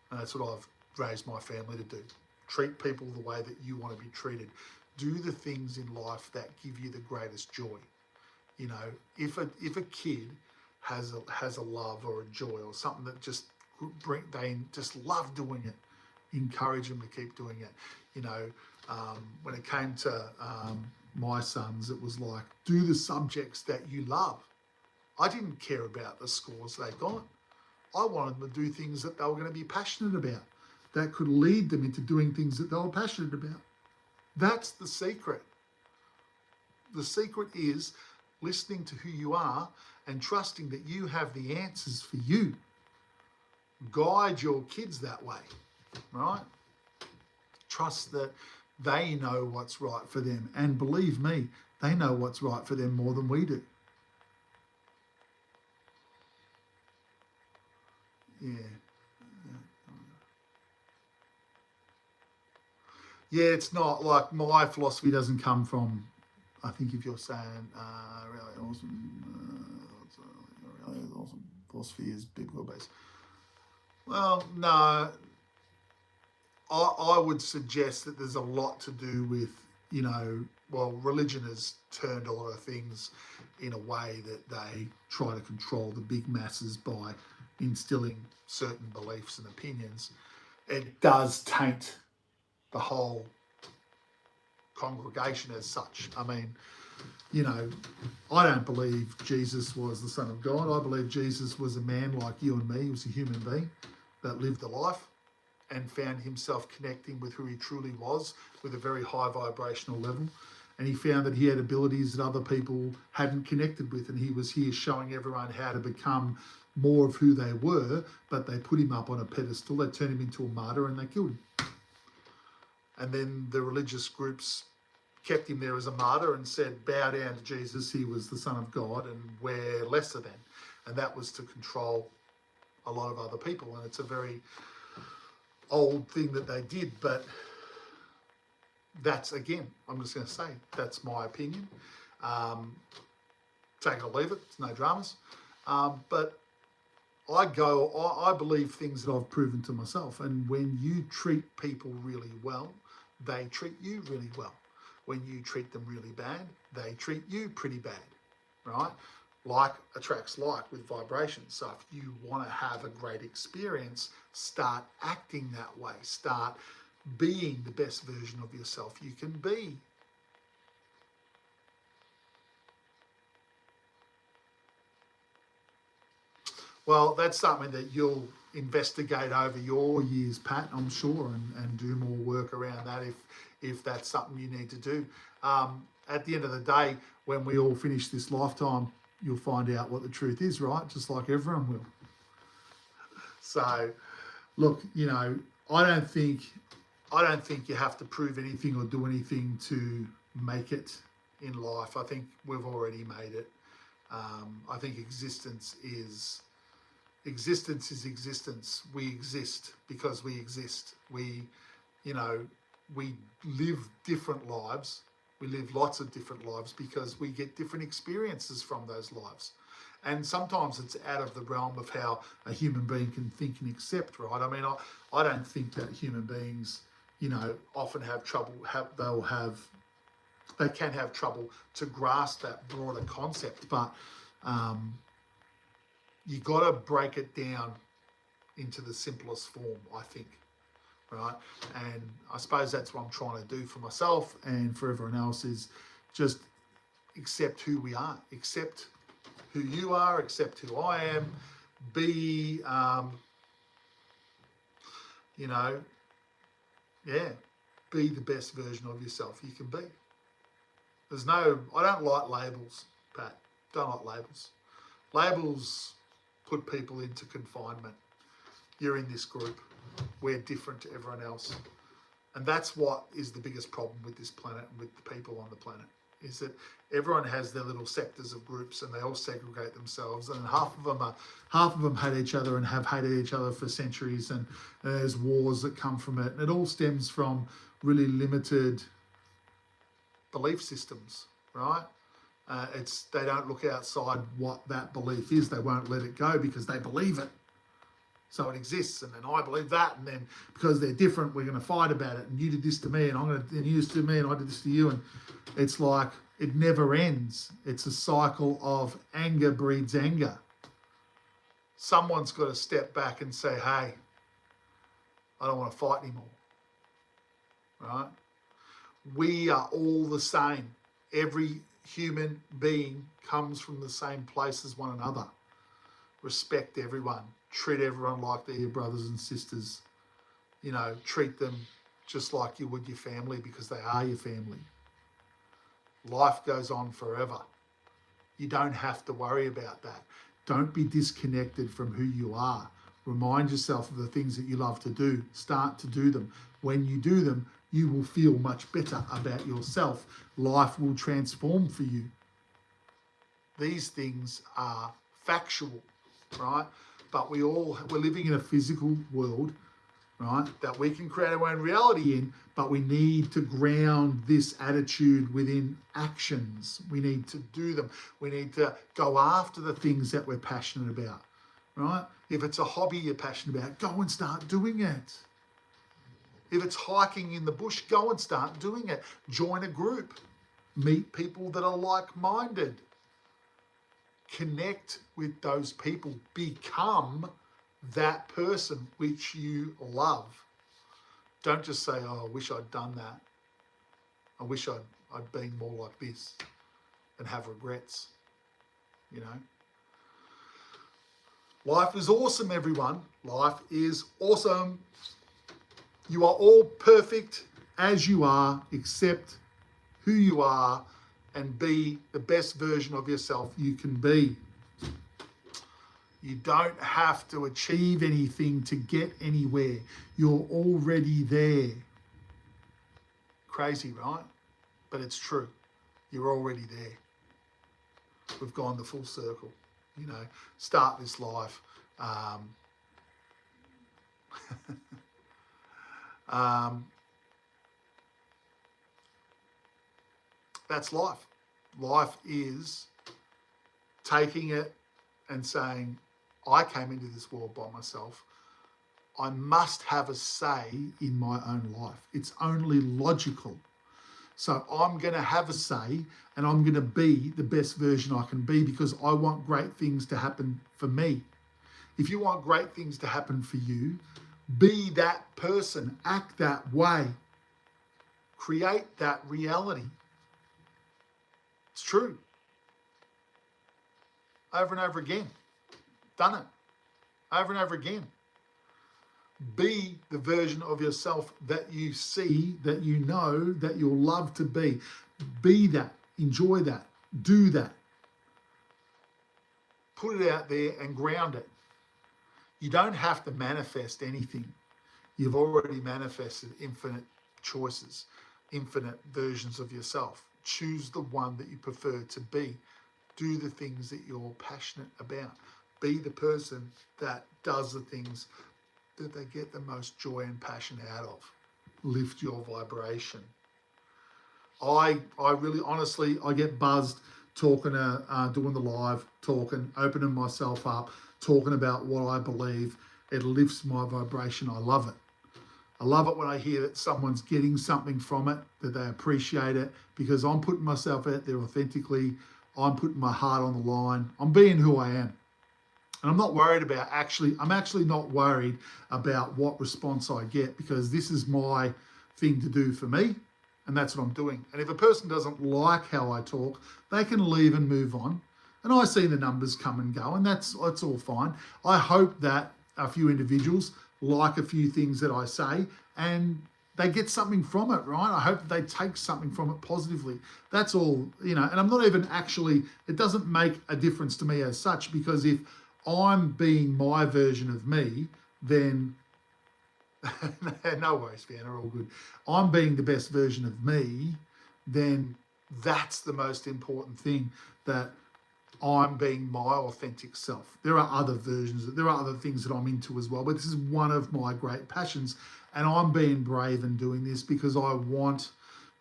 And that's what I've raised my family to do. Treat people the way that you want to be treated. Do the things in life that give you the greatest joy. You know, if a kid has a love or a joy or something that just they just love doing it, encourage them to keep doing it. You know, when it came to my sons, it was like, do the subjects that you love. I didn't care about the scores they got. I wanted them to do things that they were going to be passionate about, that could lead them into doing things that they were passionate about. That's the secret. The secret is listening to who you are and trusting that you have the answers for you. Guide your kids that way, right? Trust that they know what's right for them. And believe me, they know what's right for them more than we do. Yeah. Yeah, it's not like my philosophy doesn't come from, I think if you're saying really awesome philosophy is biblical based. Well, no, I would suggest that there's a lot to do with, you know, well, religion has turned a lot of things in a way that they try to control the big masses by instilling certain beliefs and opinions. It does taint the whole congregation as such. I mean, you know, I don't believe Jesus was the Son of God. I believe Jesus was a man like you and me. He was a human being that lived a life and found himself connecting with who he truly was with a very high vibrational level. And he found that he had abilities that other people hadn't connected with. And he was here showing everyone how to become more of who they were, but they put him up on a pedestal. They turned him into a martyr and they killed him. And then the religious groups kept him there as a martyr and said, bow down to Jesus, he was the Son of God and we're lesser than. And that was to control a lot of other people. And it's a very old thing that they did, but that's, again, I'm just going to say, that's my opinion. Take it or leave it, it's no dramas. But I believe things that I've proven to myself. And when you treat people really well, they treat you really well. When you treat them really bad, they treat you pretty bad, right? Like attracts like with vibrations. So if you want to have a great experience, start acting that way. Start being the best version of yourself you can be. Well, that's something that you'll investigate over your years, Pat, I'm sure, and do more work around that if that's something you need to do. At the end of the day, when we all finish this lifetime, you'll find out what the truth is, right? Just like everyone will. So, look, you know, I don't think you have to prove anything or do anything to make it in life. I think we've already made it. I think existence is existence. We exist because we exist. We live different lives. We live lots of different lives because we get different experiences from those lives. And sometimes it's out of the realm of how a human being can think and accept, right? I mean, I don't think that human beings, often have trouble. They can have trouble to grasp that broader concept, but you got to break it down into the simplest form, I think, right? And I suppose that's what I'm trying to do for myself and for everyone else is just accept who we are, accept who you are, accept who I am, be, be the best version of yourself you can be. I don't like labels, Pat. Don't like labels. Labels put people into confinement. You're in this group. We're different to everyone else. And that's what is the biggest problem with this planet and with the people on the planet, is that everyone has their little sectors of groups and they all segregate themselves, and half of them hate each other and have hated each other for centuries, and there's wars that come from it, and it all stems from really limited belief systems, right? They don't look outside what that belief is. They won't let it go because they believe it. So it exists, and then I believe that, and then because they're different, we're going to fight about it. And you did this to me, and you did this to me, and I did this to you, and it's like it never ends. It's a cycle of anger breeds anger. Someone's got to step back and say, "Hey, I don't want to fight anymore." Right? We are all the same. Every human being comes from the same place as one another. Respect everyone. Treat everyone like they're your brothers and sisters. Treat them just like you would your family because they are your family. Life goes on forever. You don't have to worry about that. Don't be disconnected from who you are. Remind yourself of the things that you love to do. Start to do them. When you do them, you will feel much better about yourself. Life will transform for you. These things are factual, right? But we're living in a physical world, right, that we can create our own reality in, but we need to ground this attitude within actions. We need to do them. We need to go after the things that we're passionate about, right? If it's a hobby you're passionate about, go and start doing it. If it's hiking in the bush, go and start doing it. Join a group. Meet people that are like-minded. Connect with those people. Become that person which you love. Don't just say, "Oh, I wish I'd done that. I wish I'd been more like this and have regrets, you know. Life is awesome, everyone. Life is awesome. You are all perfect as you are. Accept who you are and be the best version of yourself you can be. You don't have to achieve anything to get anywhere. You're already there. Crazy, right? But it's true. You're already there. We've gone the full circle. You know, start this life. That's life. Life is taking it and saying, I came into this world by myself. I must have a say in my own life. It's only logical. So I'm going to have a say and I'm going to be the best version I can be because I want great things to happen for me. If you want great things to happen for you, be that person, act that way, create that reality. It's true. Over and over again. Done it. Over and over again. Be the version of yourself that you see, that you know, that you'll love to be. Be that. Enjoy that. Do that. Put it out there and ground it. You don't have to manifest anything. You've already manifested infinite choices, infinite versions of yourself. Choose the one that you prefer to be. Do the things that you're passionate about. Be the person that does the things that they get the most joy and passion out of. Lift your vibration. I really, honestly, I get buzzed talking, doing the live, talking, opening myself up, talking about what I believe. It lifts my vibration. I love it. I love it when I hear that someone's getting something from it, that they appreciate it, because I'm putting myself out there authentically. I'm putting my heart on the line. I'm being who I am. And I'm not worried about I'm actually not worried about what response I get, because this is my thing to do for me. And that's what I'm doing. And if a person doesn't like how I talk, they can leave and move on. And I see the numbers come and go, and that's all fine. I hope that a few individuals like a few things that I say and they get something from it, right? I hope that they take something from it positively. That's all, you know. And I'm not even actually, it doesn't make a difference to me as such, because if I'm being my version of me, then no worries, Fiona, all good. I'm being the best version of me, then that's the most important thing, that I'm being my authentic self. There are other versions, there are other things that I'm into as well, but this is one of my great passions, and I'm being brave and doing this because I want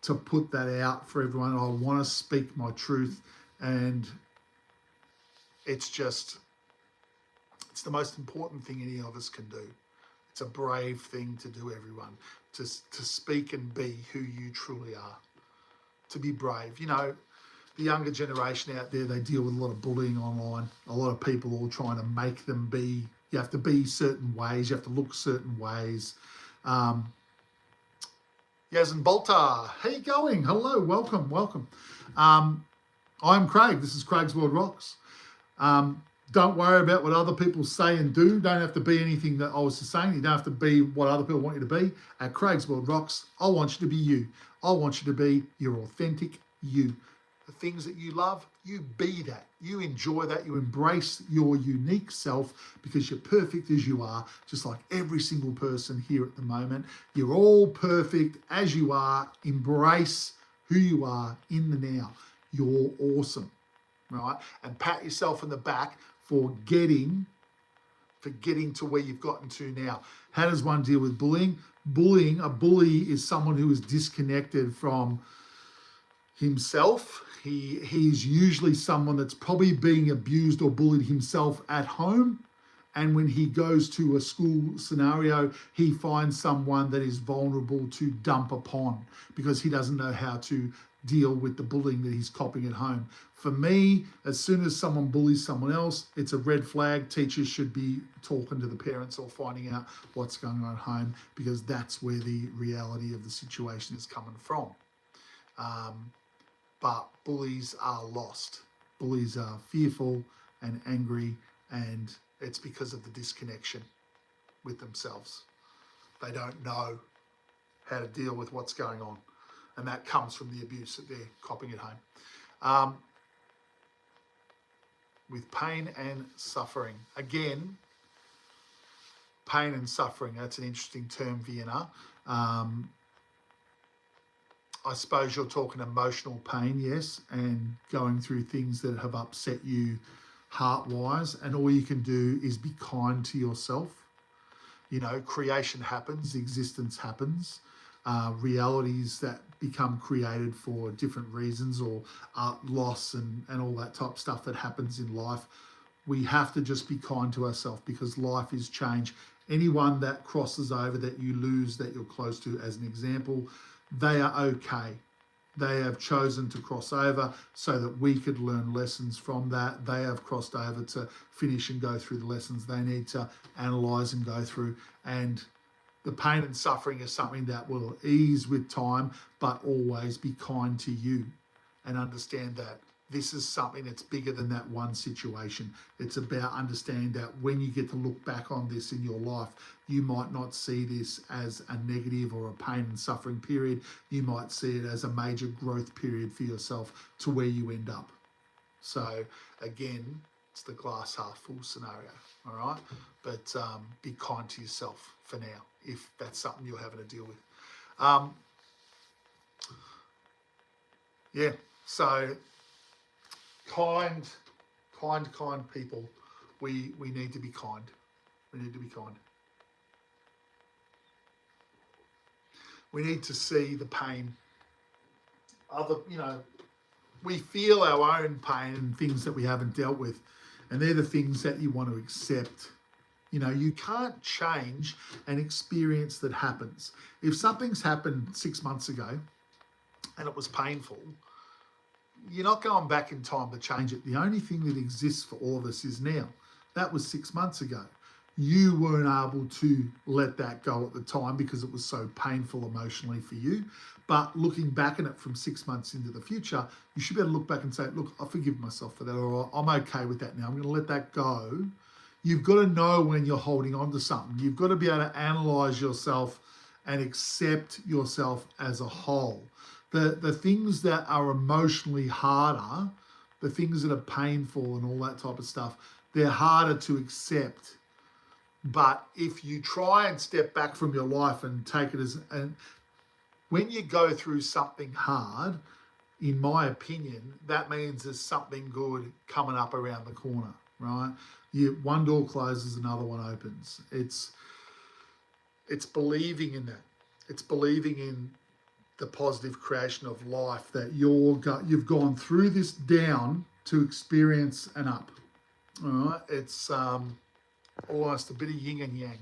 to put that out for everyone. I want to speak my truth, and it's the most important thing any of us can do. It's a brave thing to do, everyone, to speak and be who you truly are, to be brave. You know, the younger generation out there, they deal with a lot of bullying online, a lot of people all trying to make them be, you have to be certain ways, you have to look certain ways. Yazin Boltar, how you going? Hello, welcome. I'm Craig, this is Craigsworldrocks. Don't worry about what other people say and do. Don't have to be anything that I was just saying. You don't have to be what other people want you to be. At Craigsworldrocks, I want you to be you. I want you to be your authentic you. The things that you love, you be that. You enjoy that. You embrace your unique self, because you're perfect as you are, just like every single person here at the moment. You're all perfect as you are. Embrace who you are in the now. You're awesome, right? And pat yourself on the back for getting to where you've gotten to now. How does one deal with bullying? A bully is someone who is disconnected from himself. He's usually someone that's probably being abused or bullied himself at home. And when he goes to a school scenario, he finds someone that is vulnerable to dump upon, because he doesn't know how to deal with the bullying that he's copying at home. For me, as soon as someone bullies someone else, it's a red flag. Teachers should be talking to the parents or finding out what's going on at home, because that's where the reality of the situation is coming from. But bullies are lost. Bullies are fearful and angry, and it's because of the disconnection with themselves. They don't know how to deal with what's going on, and that comes from the abuse that they're copying at home. With pain and suffering. Again, pain and suffering, that's an interesting term, Vienna. I suppose you're talking emotional pain, yes, and going through things that have upset you heart-wise, and all you can do is be kind to yourself. You know, creation happens, existence happens, realities that become created for different reasons, or loss and all that type of stuff that happens in life. We have to just be kind to ourselves, because life is change. Anyone that crosses over, that you lose, that you're close to, as an example, they are okay. They have chosen to cross over so that we could learn lessons from that. They have crossed over to finish and go through the lessons they need to analyse and go through. And the pain and suffering is something that will ease with time, but always be kind to you and understand that this is something that's bigger than that one situation. It's about understanding that when you get to look back on this in your life, you might not see this as a negative or a pain and suffering period. You might see it as a major growth period for yourself to where you end up. So again, it's the glass half full scenario, all right? But be kind to yourself for now, if that's something you're having to deal with. Yeah, so kind people. We need to be kind. We need to be kind. We need to see the pain. We feel our own pain and things that we haven't dealt with, and they're the things that you want to accept. You know, you can't change an experience that happens. If something's happened 6 months ago and it was painful, you're not going back in time to change it. The only thing that exists for all of us is now. That was 6 months ago. You weren't able to let that go at the time because it was so painful emotionally for you. But looking back at it from 6 months into the future, you should be able to look back and say, look, I forgive myself for that, or I'm okay with that now. I'm going to let that go. You've got to know when you're holding on to something. You've got to be able to analyze yourself and accept yourself as a whole. The things that are emotionally harder, the things that are painful and all that type of stuff, they're harder to accept. But if you try and step back from your life and take it as, and when you go through something hard, in my opinion, that means there's something good coming up around the corner, right? One door closes, another one opens. It's believing in that. It's believing in the positive creation of life, that you've gone through this down to experience an up. All right, it's almost a bit of yin and yang,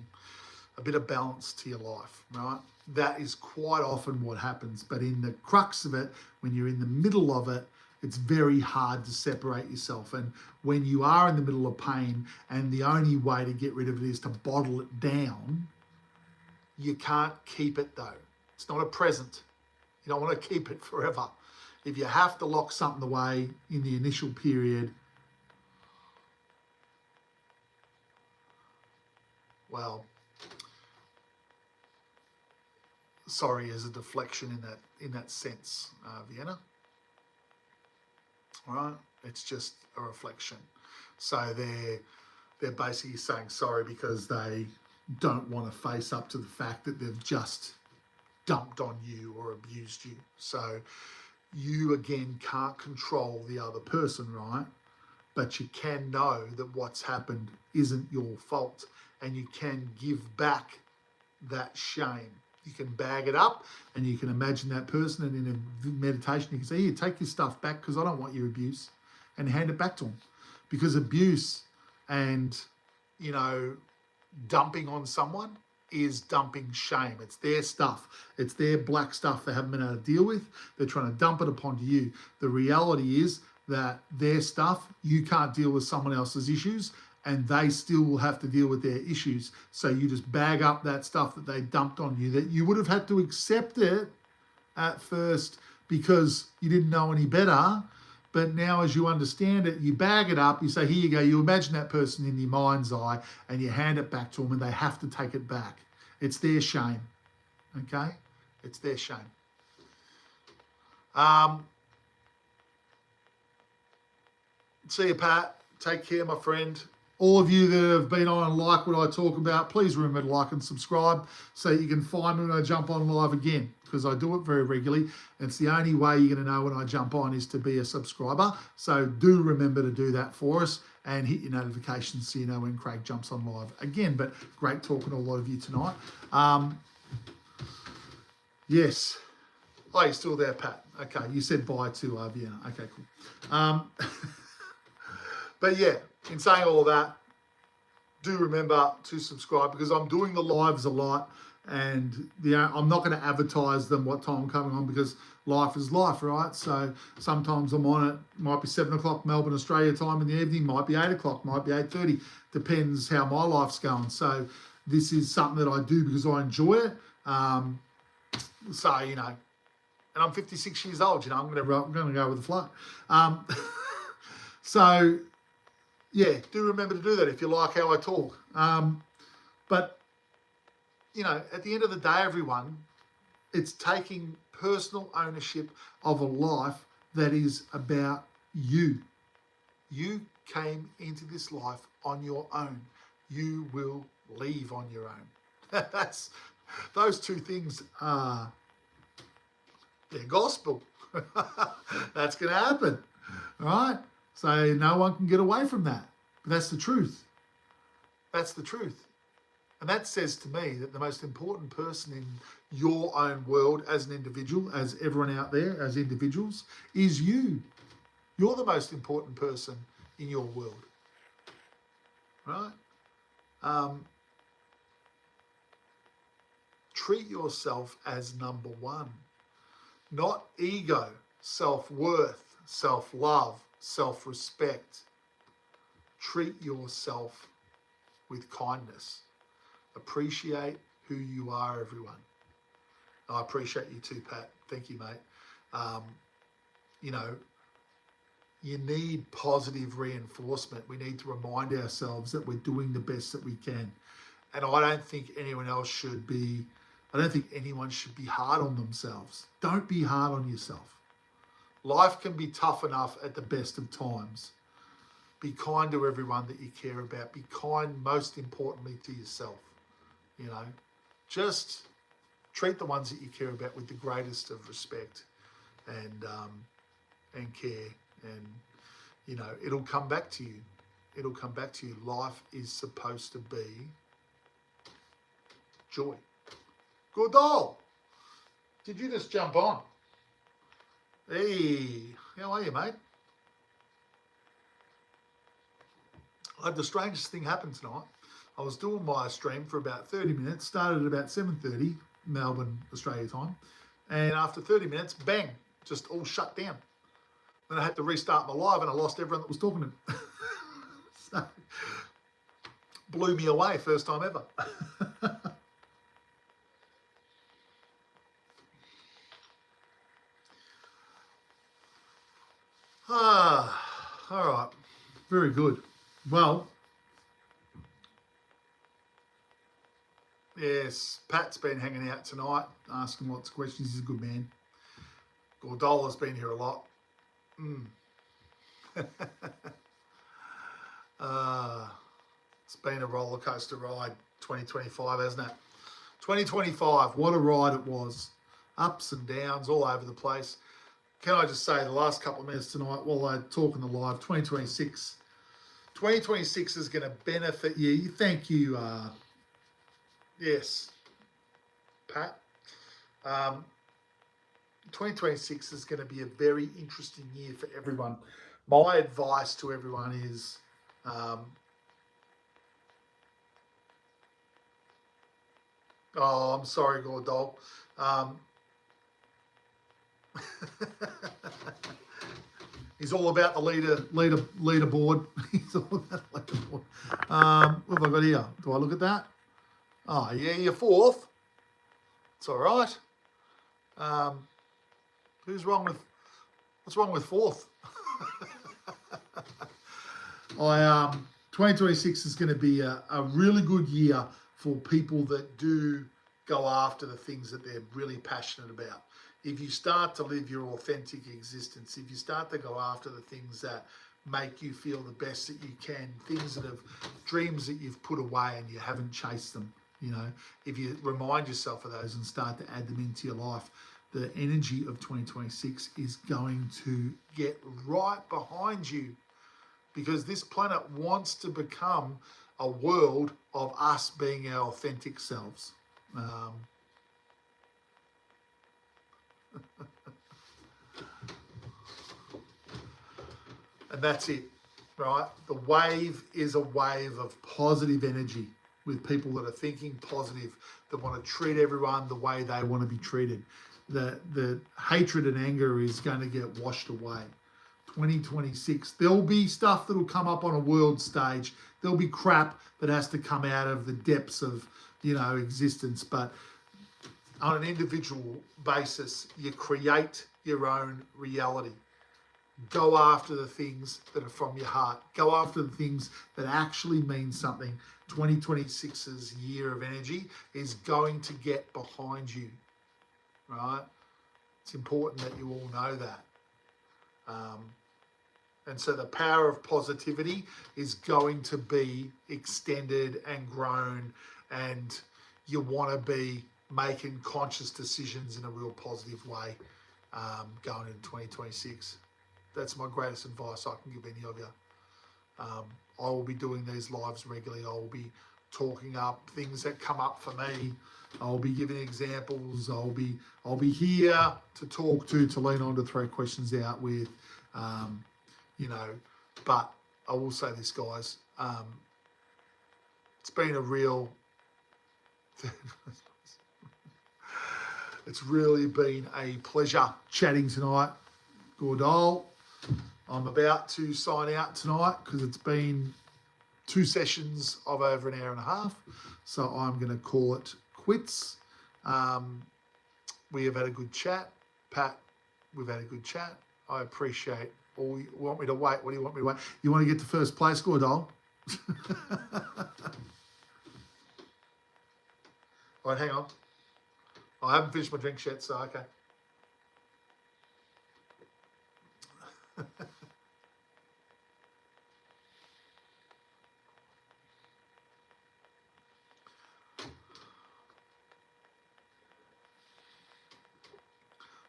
a bit of balance to your life, right? That is quite often what happens. But in the crux of it, when you're in the middle of it, it's very hard to separate yourself. And when you are in the middle of pain and the only way to get rid of it is to bottle it down, you can't keep it though. It's not a present. You don't want to keep it forever. If you have to lock something away in the initial period, well, sorry is a deflection in that sense, Vienna. All right, it's just a reflection. So they're basically saying sorry because they don't want to face up to the fact that they've just dumped on you or abused you. So you again can't control the other person, right? But you can know that what's happened isn't your fault, and you can give back that shame. You can bag it up and you can imagine that person, and in a meditation you can say, here, take your stuff back because I don't want your abuse, and hand it back to them. Because abuse and, dumping on someone is dumping shame. It's their stuff. It's their black stuff they haven't been able to deal with. They're trying to dump it upon you. The reality is that their stuff, you can't deal with someone else's issues, and they still will have to deal with their issues. So you just bag up that stuff that they dumped on you, that you would have had to accept it at first because you didn't know any better. But now as you understand it, you bag it up, you say, here you go, you imagine that person in your mind's eye and you hand it back to them and they have to take it back. It's their shame, okay? It's their shame. See you, Pat. Take care, my friend. All of you that have been on and like what I talk about, please remember to like and subscribe so you can find me when I jump on live again, because I do it very regularly. And it's the only way you're going to know when I jump on is to be a subscriber. So do remember to do that for us and hit your notifications so you know when Craig jumps on live again. But great talking to a lot of you tonight. Yes. Oh, you're still there, Pat. Okay, you said bye to Vienna. Okay, cool. But yeah, in saying all of that, do remember to subscribe, because I'm doing the lives a lot, and I'm not going to advertise them what time I'm coming on, because life is life, right? So sometimes I'm on it, might be 7 o'clock Melbourne, Australia time in the evening, might be 8 o'clock, might be 8:30, depends how my life's going. So this is something that I do because I enjoy it. So, you know, and I'm 56 years old, you know, I'm going to go with the flow. So, yeah, do remember to do that if you like how I talk. But, you know, at the end of the day, everyone, it's taking personal ownership of a life that is about you. You came into this life on your own. You will leave on your own. Those two things are, they're gospel. That's going to happen, all right? So no one can get away from that. But that's the truth. That's the truth. And that says to me that the most important person in your own world as an individual, as everyone out there, as individuals, is you. You're the most important person in your world, right? Treat yourself as number one, not ego, self-worth, self-love, self-respect. Treat yourself with kindness. Appreciate who you are, everyone. I appreciate you too, Pat. Thank you, mate. You know, you need positive reinforcement. We need to remind ourselves that we're doing the best that we can. And I don't think anyone else should be, I don't think anyone should be hard on themselves. Don't be hard on yourself. Life can be tough enough at the best of times. Be kind to everyone that you care about. Be kind, most importantly, to yourself. You know, just treat the ones that you care about with the greatest of respect and care. And, you know, it'll come back to you. It'll come back to you. Life is supposed to be joy. Good doll. Did you just jump on? Hey, how are you, mate? I had the strangest thing happen tonight. I was doing my stream for about 30 minutes, started at about 7:30 Melbourne, Australia time. And after 30 minutes, bang, just all shut down. Then I had to restart my live and I lost everyone that was talking to me. So, blew me away, first time ever. All right, very good. Well, yes, Pat's been hanging out tonight, asking lots of questions. He's a good man. Gordola's been here a lot. It's been a roller coaster ride, 2025, hasn't it? 2025, what a ride it was. Ups and downs all over the place. Can I just say the last couple of minutes tonight while I talk on the live, 2026 is going to benefit you. Thank you. Yes, Pat. 2026 is going to be a very interesting year for everyone. My advice to everyone is oh, I'm sorry, Gordol. He's all about the leaderboard. He's all about the leaderboard. What have I got here? Do I look at that? Oh, yeah, you're fourth. It's all right. What's wrong with fourth? 2026 is going to be a really good year for people that do go after the things that they're really passionate about. If you start to live your authentic existence, if you start to go after the things that make you feel the best that you can, dreams that you've put away and you haven't chased them, if you remind yourself of those and start to add them into your life, the energy of 2026 is going to get right behind you, because this planet wants to become a world of us being our authentic selves. And that's it, right? The wave is a wave of positive energy with people that are thinking positive, that want to treat everyone the way they want to be treated. The hatred and anger is going to get washed away. 2026, there'll be stuff that'll come up on a world stage. There'll be crap that has to come out of the depths of, existence. But on an individual basis, you create your own reality. Go after the things that are from your heart. Go after the things that actually mean something. 2026's year of energy is going to get behind you, right? It's important that you all know that. And so the power of positivity is going to be extended and grown, and you want to be making conscious decisions in a real positive way going into 2026. That's my greatest advice I can give any of you. I will be doing these lives regularly. I will be talking up things that come up for me. I'll be giving examples. I'll be here to talk to lean on, to throw questions out with. But I will say this, guys. It's been a real. It's really been a pleasure chatting tonight, Gordal. I'm about to sign out tonight because it's been 2 sessions of over an hour and a half. So I'm going to call it quits. We have had a good chat. Pat, we've had a good chat. I appreciate all. You want me to wait? What do you want me to wait? You want to get to first place, Gordal? All right, hang on. I haven't finished my drink yet, so okay.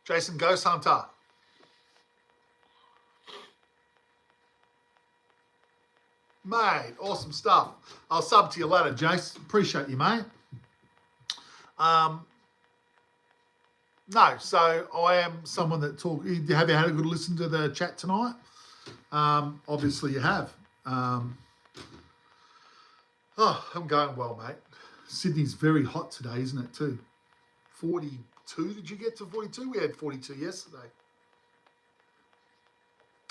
Jason Ghost Hunter. Mate, awesome stuff. I'll sub to you later, Jace. Appreciate you, mate. No, so I am someone that talk. Have you had a good listen to the chat tonight? Obviously you have. I'm going well, mate. Sydney's very hot today, isn't it, too? 42, did you get to 42? We had 42 yesterday.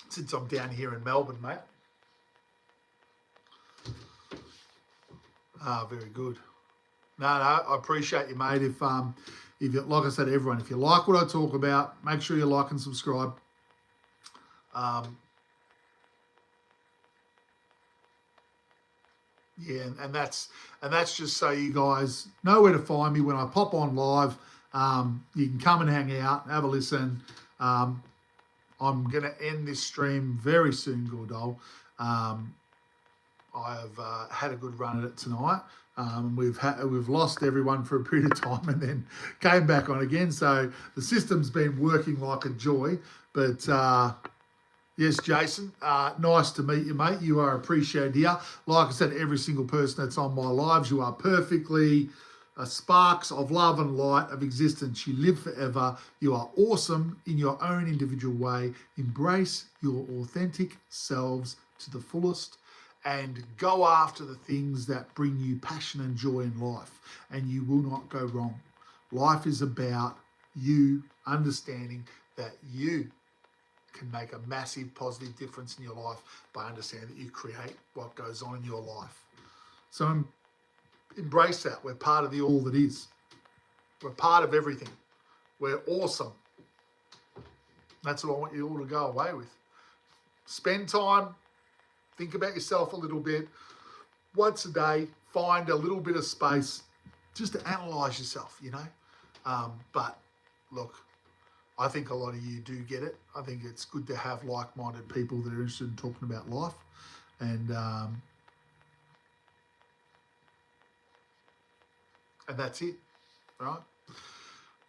Since I'm down here in Melbourne, mate. Very good. No, I appreciate you, mate. If you, like I said to everyone, if you like what I talk about, make sure you like and subscribe. Yeah, and that's just so you guys know where to find me when I pop on live. You can come and hang out, have a listen. I'm going to end this stream very soon, Gordal. I have had a good run at it tonight. We've lost everyone for a period of time and then came back on again. So the system's been working like a joy. But yes, Jason, nice to meet you, mate. You are appreciated here. Like I said, every single person that's on my lives, you are perfectly sparks of love and light of existence. You live forever. You are awesome in your own individual way. Embrace your authentic selves to the fullest and go after the things that bring you passion and joy in life, and you will not go wrong. Life is about you understanding that you can make a massive positive difference in your life by understanding that you create what goes on in your life. So embrace that. We're part of the all that is. We're part of everything. We're awesome. That's what I want you all to go away with. Spend time, think about yourself a little bit. Once a day, find a little bit of space just to analyse yourself, you know. But look, I think a lot of you do get it. I think it's good to have like-minded people that are interested in talking about life. And that's it, right?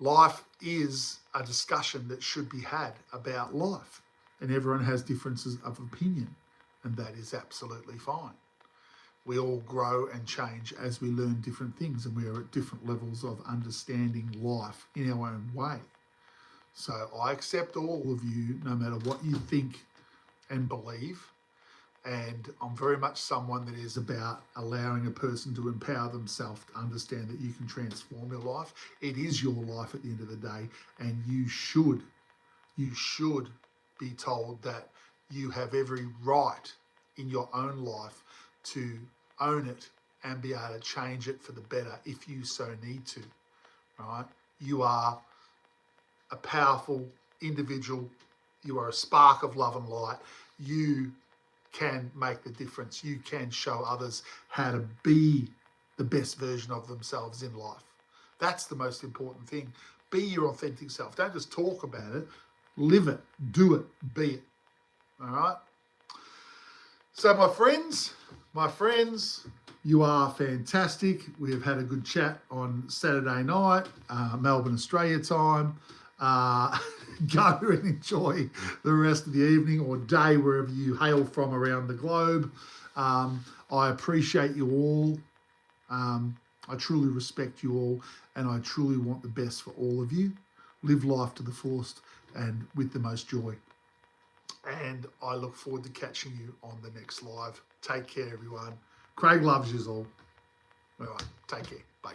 Life is a discussion that should be had about life. And everyone has differences of opinion. And that is absolutely fine. We all grow and change as we learn different things, and we are at different levels of understanding life in our own way. So I accept all of you, no matter what you think and believe. And I'm very much someone that is about allowing a person to empower themselves to understand that you can transform your life. It is your life at the end of the day, and you should be told that you have every right in your own life to own it and be able to change it for the better if you so need to, right? You are a powerful individual. You are a spark of love and light. You can make the difference. You can show others how to be the best version of themselves in life. That's the most important thing. Be your authentic self. Don't just talk about it. Live it. Do it. Be it. All right? So my friends, you are fantastic. We have had a good chat on Saturday night, Melbourne, Australia time. Go and enjoy the rest of the evening or day wherever you hail from around the globe. I appreciate you all. I truly respect you all, and I truly want the best for all of you. Live life to the fullest and with the most joy. And I look forward to catching you on the next live. Take care, everyone. Craig loves you all. All right, take care. Bye.